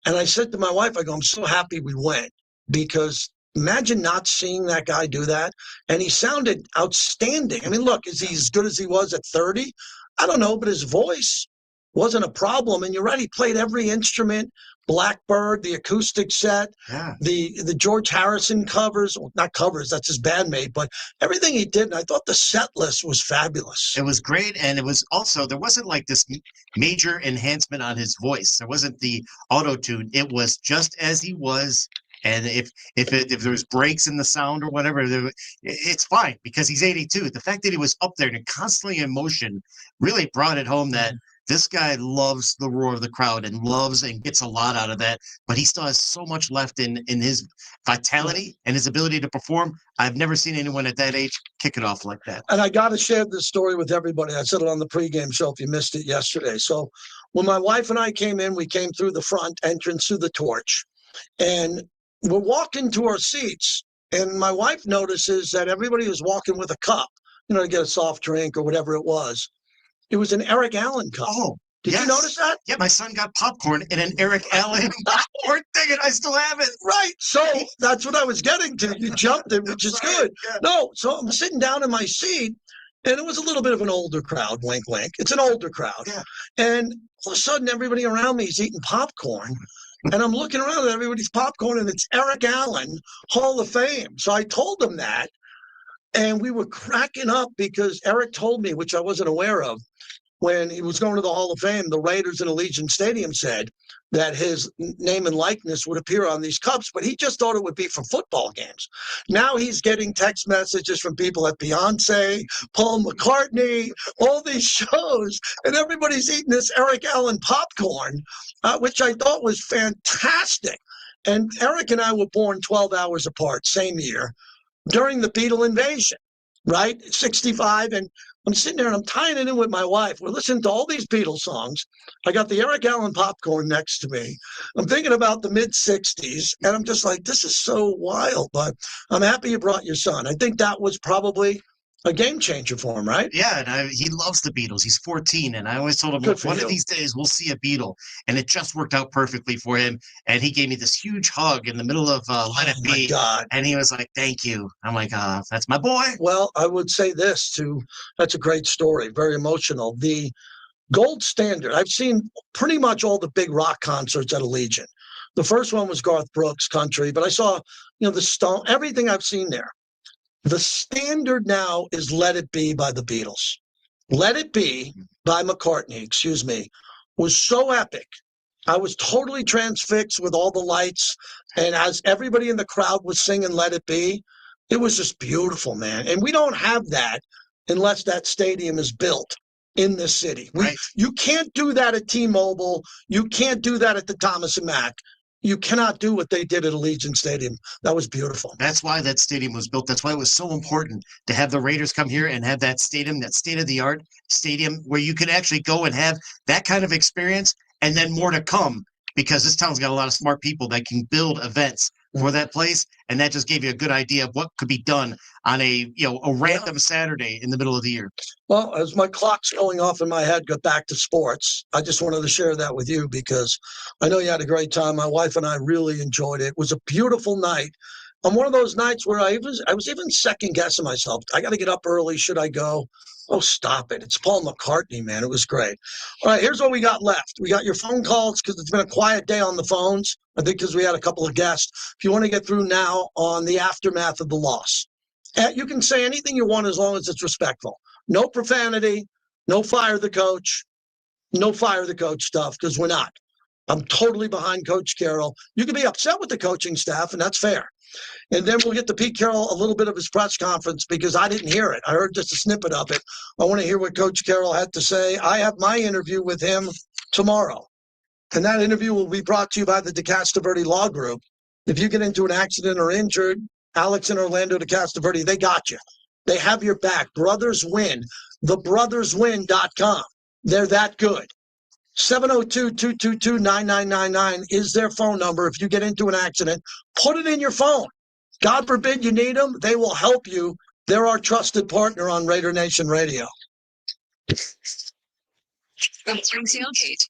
And I said to my wife, I go, I'm so happy we went, because imagine not seeing that guy do that. And he sounded outstanding. I mean, look, is he as good as he was at 30? I don't know, but his voice wasn't a problem. And you're right, he played every instrument. Blackbird, the acoustic set, the George Harrison covers, well, not covers, that's his bandmate, but everything he did. And I thought the set list was fabulous. It was great. And it was also, there wasn't like this major enhancement on his voice. There wasn't the auto-tune. It was just as he was. And if there was breaks in the sound or whatever, it's fine, because he's 82. The fact that he was up there and constantly in motion really brought it home that this guy loves the roar of the crowd and loves and gets a lot out of that, but he still has so much left in his vitality and his ability to perform. I've never seen anyone at that age kick it off like that. And I got to share this story with everybody. I said it on the pregame show if you missed it yesterday. So when my wife and I came in, we came through the front entrance through the torch, and we're walking to our seats. and my wife notices that everybody was walking with a cup, to get a soft drink or whatever it was. It was an Eric Allen cup. Oh, Did you notice that? Yeah, my son got popcorn in an Eric Allen popcorn thing, and I still have it. Right. So that's what I was getting to. You jumped it, which is good. Yeah. No, so I'm sitting down in my seat, and it was a little bit of an older crowd, wink, wink. It's an older crowd. Yeah. And all of a sudden, everybody around me is eating popcorn. And I'm looking around at everybody's popcorn, and it's Eric Allen, Hall of Fame. So I told them that, and we were cracking up because Eric told me, which I wasn't aware of, when he was going to the Hall of Fame, the Raiders in Allegiant Stadium said that his name and likeness would appear on these cups, but he just thought it would be for football games. Now he's getting text messages from people at Beyonce, Paul McCartney, all these shows, and everybody's eating this Eric Allen popcorn, which I thought was fantastic. And Eric and I were born 12 hours apart, same year, during the Beatle invasion, right? 65. And I'm sitting there and I'm tying it in with my wife. We're listening to all these Beatles songs. I got the Eric Allen popcorn next to me. I'm thinking about the mid-'60s, and I'm just like, this is so wild. But I'm happy you brought your son. I think that was probably a game changer for him, right? Yeah, and he loves the Beatles. He's 14, and I always told him, Good look, for one you. of these days we'll see a Beatle, and it just worked out perfectly for him. And he gave me this huge hug in the middle of Let It Oh, my Be, God. and he was like, "Thank you." I'm like, "That's my boy." Well, I would say this too. That's a great story, very emotional. The gold standard, I've seen pretty much all the big rock concerts at Allegiant. The first one was Garth Brooks Country, but I saw, the Stone, everything I've seen there. The standard now is Let It Be by the Beatles. Let It Be by McCartney, excuse me, was so epic. I was totally transfixed with all the lights. And as everybody in the crowd was singing Let It Be, it was just beautiful, man. And we don't have that unless that stadium is built in this city. Right. You can't do that at T-Mobile. You can't do that at the Thomas and Mack. You cannot do what they did at Allegiant Stadium. That was beautiful. That's why that stadium was built. That's why it was so important to have the Raiders come here and have that stadium, that state-of-the-art stadium where you could actually go and have that kind of experience and then more to come, because this town's got a lot of smart people that can build events for that place. And that just gave you a good idea of what could be done on a random Saturday in the middle of the year. Well, as my clock's going off in my head, go back to sports. I just wanted to share that with you because I know you had a great time. My wife and I really enjoyed it. It was a beautiful night. On one of those nights where I was even second guessing myself. I got to get up early. Should I go? Oh, stop it. It's Paul McCartney, man. It was great. All right, here's what we got left. We got your phone calls because it's been a quiet day on the phones. I think because we had a couple of guests. If you want to get through now on the aftermath of the loss, you can say anything you want as long as it's respectful. No profanity, no fire the coach, no fire the coach stuff, because we're not. I'm totally behind Coach Carroll. You can be upset with the coaching staff, and that's fair. And then we'll get to Pete Carroll a little bit of his press conference because I didn't hear it. I heard just a snippet of it. I want to hear what Coach Carroll had to say. I have my interview with him tomorrow. And that interview will be brought to you by the DeCastroverde Law Group. If you get into an accident or injured, Alex and Orlando DeCastroverde, they got you. They have your back. Brothers Win. TheBrothersWin.com. They're that good. 702-222-9999 is their phone number. If you get into an accident, put it in your phone. God forbid you need them. They will help you. They're our trusted partner on Raider Nation Radio.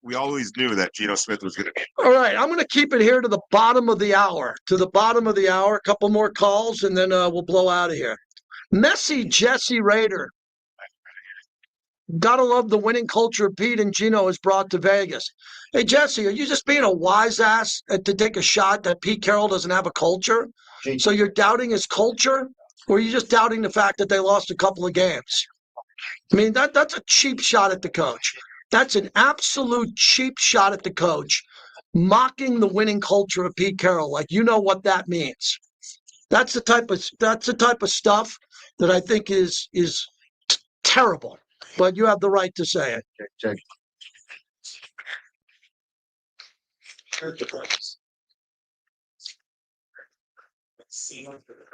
We always knew that Geno Smith was going to be. All right, I'm going to keep it here to the bottom of the hour. A couple more calls, and then we'll blow out of here. Messy Jesse Raider. Gotta love the winning culture Pete and Geno has brought to Vegas. Hey, Jesse, are you just being a wise ass to take a shot that Pete Carroll doesn't have a culture? So you're doubting his culture? Or are you just doubting the fact that they lost a couple of games? I mean, that's a cheap shot at the coach. That's an absolute cheap shot at the coach, mocking the winning culture of Pete Carroll. Like, you know what that means. That's the type of stuff that I think is terrible. But you have the right to say it. Check.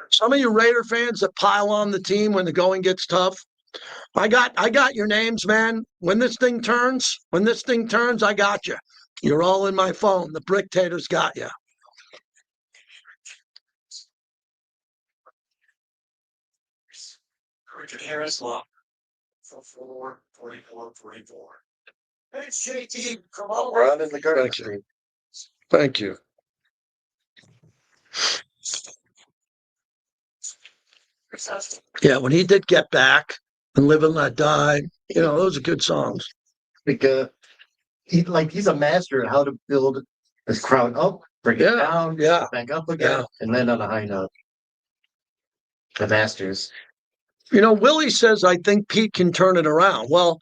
Some of you Raider fans that pile on the team when the going gets tough, I got your names, man. When this thing turns, I got you. You're all in my phone. The Brick Taters got you. Richard Harris, lock. For 44. Hey, JT, come on. We're on in the country. Thank you. Yeah, when he did Get Back and Live and Let Die, those are good songs. Because he's a master at how to build this crowd up, bring it down, back up again, and land on a high note. The masters. Willie says, I think Pete can turn it around. Well,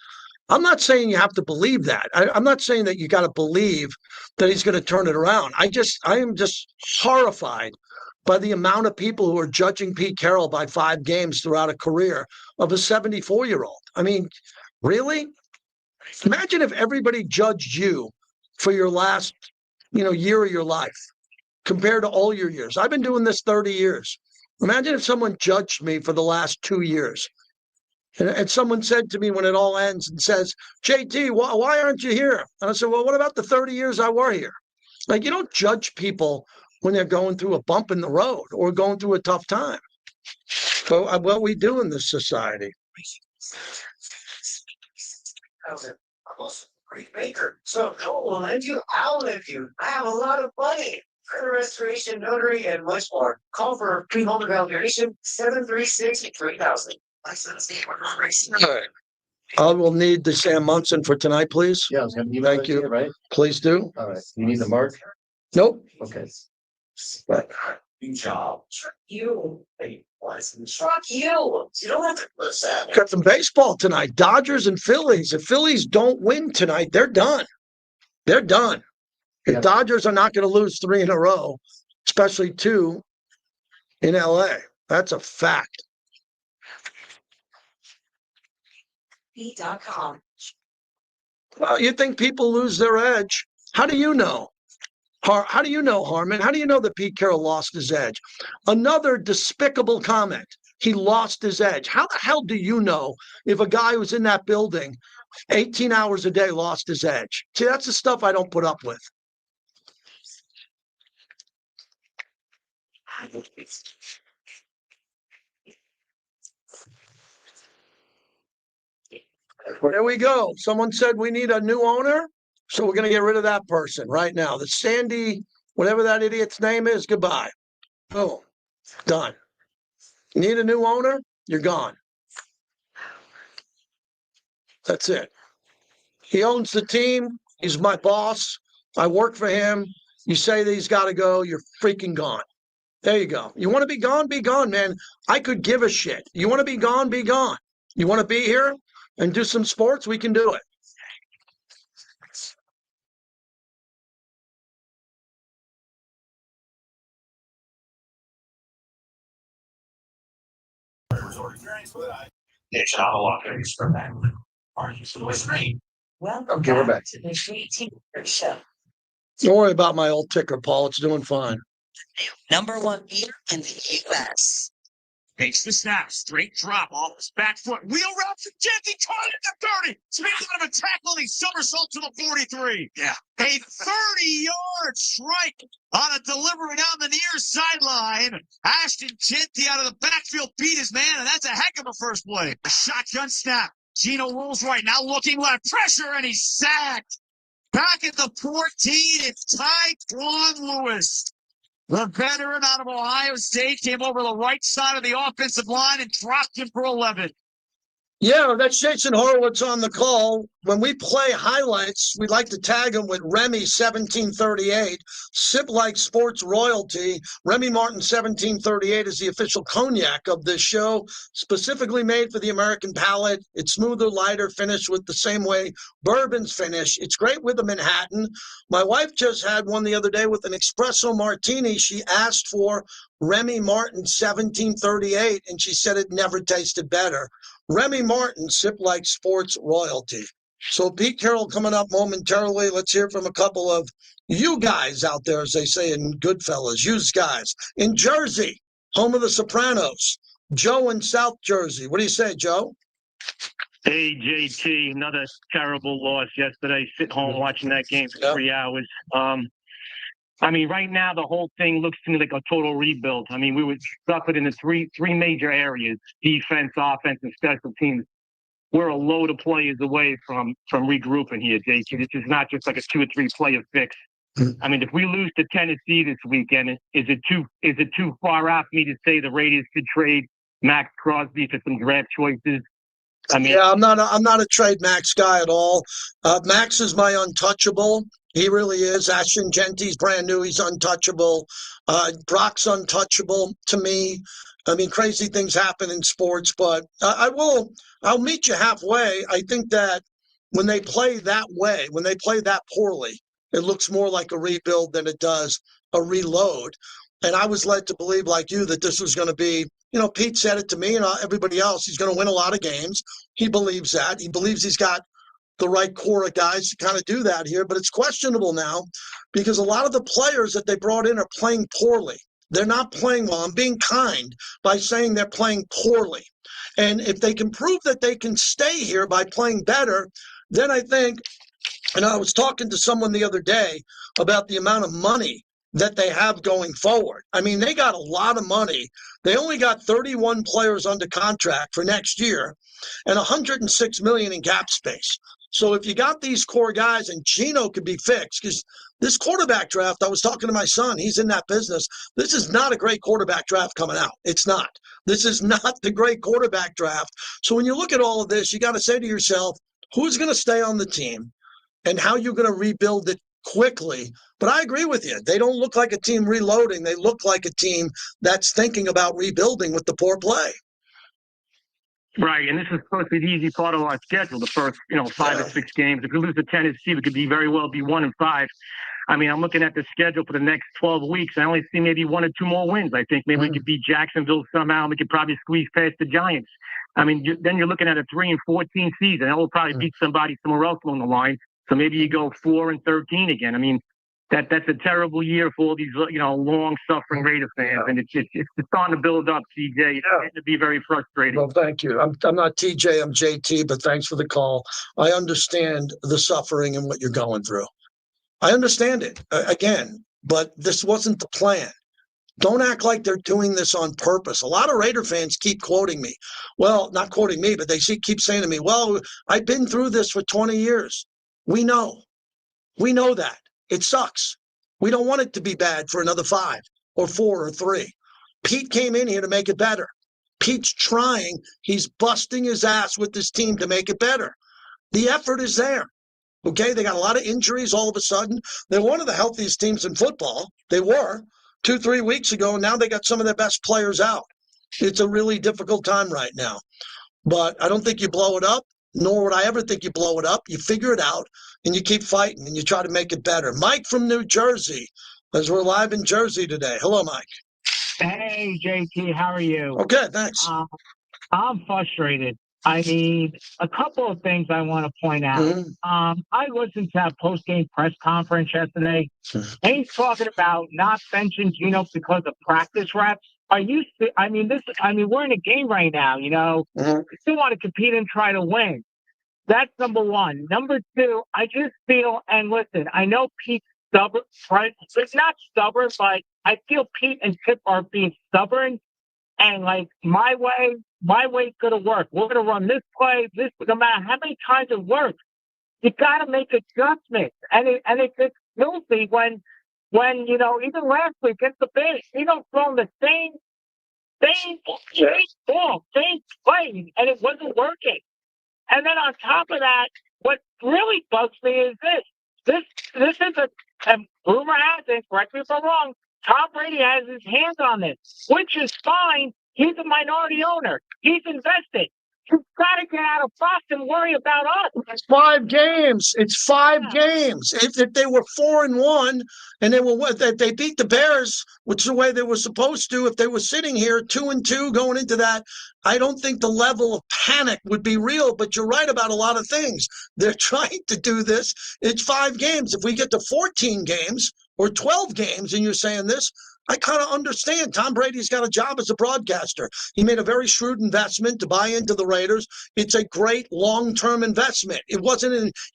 I'm not saying you have to believe that. I'm not saying that you got to believe that he's going to turn it around. I am just horrified by the amount of people who are judging Pete Carroll by 5 games throughout a career of a 74-year-old. I mean, really? Imagine if everybody judged you for your last, year of your life compared to all your years. I've been doing this 30 years. Imagine if someone judged me for the last 2 years. And someone said to me when it all ends and says, JT, why aren't you here? And I said, well, what about the 30 years I were here? Like, you don't judge people when they're going through a bump in the road or going through a tough time. So what we do in this society. Great baker. So Cole will lend you, I'll lend you. I have a lot of money. Credit restoration, notary, and much more. Call for pre-home evaluation 736-3000. All right. I will need the Sam Munson for tonight, please. Yeah, I was going to Thank you. Right? Please do. All right. You need the mark? Nope. Okay. Good job. Truck you. Hey, truck you. You don't have to listen. Got some baseball tonight. Dodgers and Phillies. If Phillies don't win tonight, they're done. They're done. If Dodgers are not going to lose 3 in a row, especially 2 in LA, that's a fact. B.com. Well, you think people lose their edge? How do you know? How do you know, Harmon? How do you know that Pete Carroll lost his edge? Another despicable comment. He lost his edge. How the hell do you know if a guy who's in that building 18 hours a day lost his edge? See, that's the stuff I don't put up with. There we go. Someone said we need a new owner, so we're going to get rid of that person right now. The Sandy, whatever that idiot's name is, goodbye. Boom. Done. You need a new owner? You're gone. That's it. He owns the team. He's my boss. I work for him. You say that he's got to go, you're freaking gone. There you go. You want to be gone? Be gone, man. I could give a shit. You want to be gone? Be gone. You want to be here and do some sports? We can do it. It's not a lot of use for that. Are you still with me? Welcome Okay, we're back. to the JT Show. Don't worry about my old ticker, Paul. It's doing fine. #1 beater in the U.S. Takes the snap, straight drop off his back foot, wheel route to Jesse, caught it at the 30, spins out of a tackle, and he somersault to the 43. Yeah, a 30-yard strike on a delivery down the near sideline. Ashton Genty out of the backfield beat his man, and that's a heck of a first play. A shotgun snap. Gino rolls right, now looking left, pressure, and he's sacked. Back at the 14, it's Tyquan Lewis. The veteran out of Ohio State came over the right side of the offensive line and dropped him for 11. Yeah, that's Jason Horowitz on the call. When we play highlights, we'd like to tag him with Remy 1738, Sip Like Sports Royalty. Remy Martin 1738 is the official cognac of this show, specifically made for the American palate. It's smoother, lighter, finished with the same way bourbons finish. It's great with a Manhattan. My wife just had one the other day with an espresso martini. She asked for Remy Martin 1738, and she said it never tasted better. Remy Martin, Sip Like Sports Royalty. So Pete Carroll coming up momentarily. Let's hear from a couple of you guys out there, as they say in Goodfellas. You guys. In Jersey, home of the Sopranos. Joe in South Jersey. What do you say, Joe? Hey, JT, another terrible loss yesterday. Sitting home watching that game for 3 hours. I mean, right now the whole thing looks to me like a total rebuild. I mean, we would suffer in the three major areas: defense, offense, and special teams. We're a load of players away from regrouping here, JT. This is not just like a 2 or 3 player fix. I mean, if we lose to Tennessee this weekend, is it too far out for me to say the Raiders should trade Max Crosby for some draft choices? I mean, yeah, I'm not a trade Max guy at all. Max is my untouchable. He really is. Ashton Genty's brand new. He's untouchable. Brock's untouchable to me. I mean, crazy things happen in sports, but I'll meet you halfway. I think that when they play that way, when they play that poorly, it looks more like a rebuild than it does a reload. And I was led to believe, like you, that this was going to be, Pete said it to me and everybody else. He's going to win a lot of games. He believes that. He believes he's got the right core of guys to kind of do that here. But it's questionable now because a lot of the players that they brought in are playing poorly. They're not playing well. I'm being kind by saying they're playing poorly. And if they can prove that they can stay here by playing better, then I think, and I was talking to someone the other day about the amount of money that they have going forward. I mean, they got a lot of money. They only got 31 players under contract for next year and $106 million in cap space. So if you got these core guys, and Geno could be fixed, because this quarterback draft, I was talking to my son, he's in that business. This is not a great quarterback draft coming out. It's not. This is not the great quarterback draft. So when you look at all of this, you got to say to yourself, who's going to stay on the team and how you're going to rebuild it quickly. But I agree with you. They don't look like a team reloading. They look like a team that's thinking about rebuilding with the poor play. right, and this is supposed to be the easy part of our schedule, the first, 5 or 6 games. If we lose to Tennessee, we could very well be 1-5. I mean, I'm looking at the schedule for the next 12 weeks. I only see maybe 1 or 2 more wins. I think maybe we could beat Jacksonville somehow, and we could probably squeeze past the Giants. I mean, then you're looking at a 3-14 season. That will probably beat somebody somewhere else along the line. So maybe you go 4-13 again. I mean, that's a terrible year for all these, long-suffering Raider fans, and it's starting to build up, TJ. It's getting to be very frustrating. Well, thank you. I'm not TJ, I'm JT, but thanks for the call. I understand the suffering and what you're going through. I understand it, again, but this wasn't the plan. Don't act like they're doing this on purpose. A lot of Raider fans keep quoting me. Well, not quoting me, but they keep saying to me, well, I've been through this for 20 years. We know. We know that. It sucks. We don't want it to be bad for another 5 or 4 or 3. Pete came in here to make it better. Pete's trying. He's busting his ass with this team to make it better. The effort is there. Okay, they got a lot of injuries all of a sudden. They're one of the healthiest teams in football. They were 2-3 weeks ago, and now they got some of their best players out. It's a really difficult time right now. But I don't think you blow it up, nor would I ever think you blow it up. You figure it out, and you keep fighting, and you try to make it better. Mike from New Jersey, as we're live in Jersey today. Hello, Mike. Hey, JT, how are you? Okay, thanks. I'm frustrated. I mean, a couple of things I want to point out. I listened to that post-game press conference yesterday. And he's talking about not benching Geno because of practice reps. We're in a game right now, We still want to compete and try to win. That's number one. Number two, I just feel, and listen, I know Pete's stubborn, right? It's not stubborn, but I feel Pete and Tip are being stubborn. And like my way's gonna work. We're gonna run this play, no matter how many times it works. You gotta make adjustments, and it gets filthy when even last week against the Bears, throwing the same ball, same play, and it wasn't working. And then on top of that, what really bugs me is this is and rumor has it, correct me if I'm wrong, Tom Brady has his hands on this, which is fine. He's a minority owner. He's invested. You've got to get out of box and worry about us. It's 5 games. It's 5 games. If they were 4-1 and they beat the Bears, which is the way they were supposed to, if they were sitting here 2-2 going into that, I don't think the level of panic would be real. But you're right about a lot of things. They're trying to do this. It's 5 games. If we get to 14 games or 12 games and you're saying this, I kind of understand. Tom Brady's got a job as a broadcaster. He made a very shrewd investment to buy into the Raiders. It's a great long-term investment. He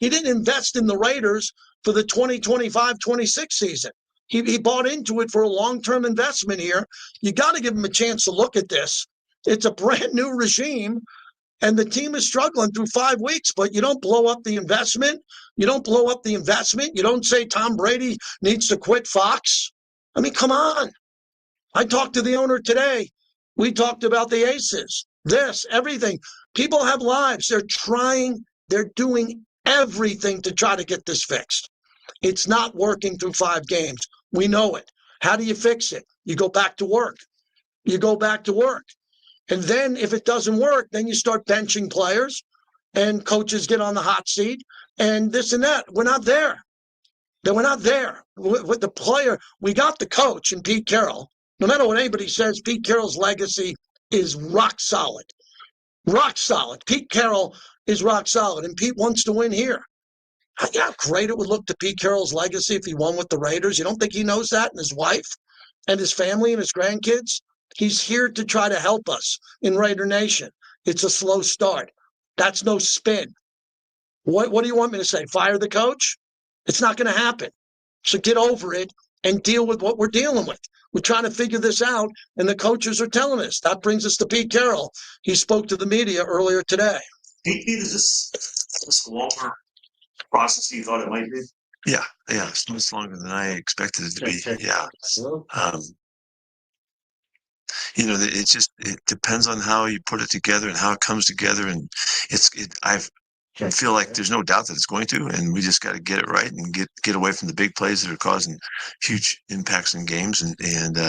didn't invest in the Raiders for the 2025-26 season. He bought into it for a long-term investment here. You got to give him a chance to look at this. It's a brand new regime, and the team is struggling through 5 weeks, but you don't blow up the investment. You don't blow up the investment. You don't say Tom Brady needs to quit Fox. I mean, come on. I talked to the owner today. We talked about the aces, everything. People have lives. They're doing everything to try to get this fixed. It's not working through 5 games. We know it. How do you fix it? You go back to work. And then if it doesn't work, then you start benching players and coaches get on the hot seat and this and that. We're not there. We're not there. With the player, we got the coach and Pete Carroll. No matter what anybody says, Pete Carroll's legacy is rock solid. Rock solid. Pete Carroll is rock solid, and Pete wants to win here. You know how great it would look to Pete Carroll's legacy if he won with the Raiders? You don't think he knows that? And his wife and his family and his grandkids? He's here to try to help us in Raider Nation. It's a slow start. That's no spin. What do you want me to say? Fire the coach? It's not going to happen. So get over it and deal with what we're dealing with. We're trying to figure this out, and the coaches are telling us. That brings us to Pete Carroll. He spoke to the media earlier today. Pete, is this longer process you thought it might be? Yeah, it's much longer than I expected it to be. Yeah. It depends on how you put it together and how it comes together, and I feel like there's no doubt that it's going to, and we just got to get it right and get away from the big plays that are causing huge impacts in games, and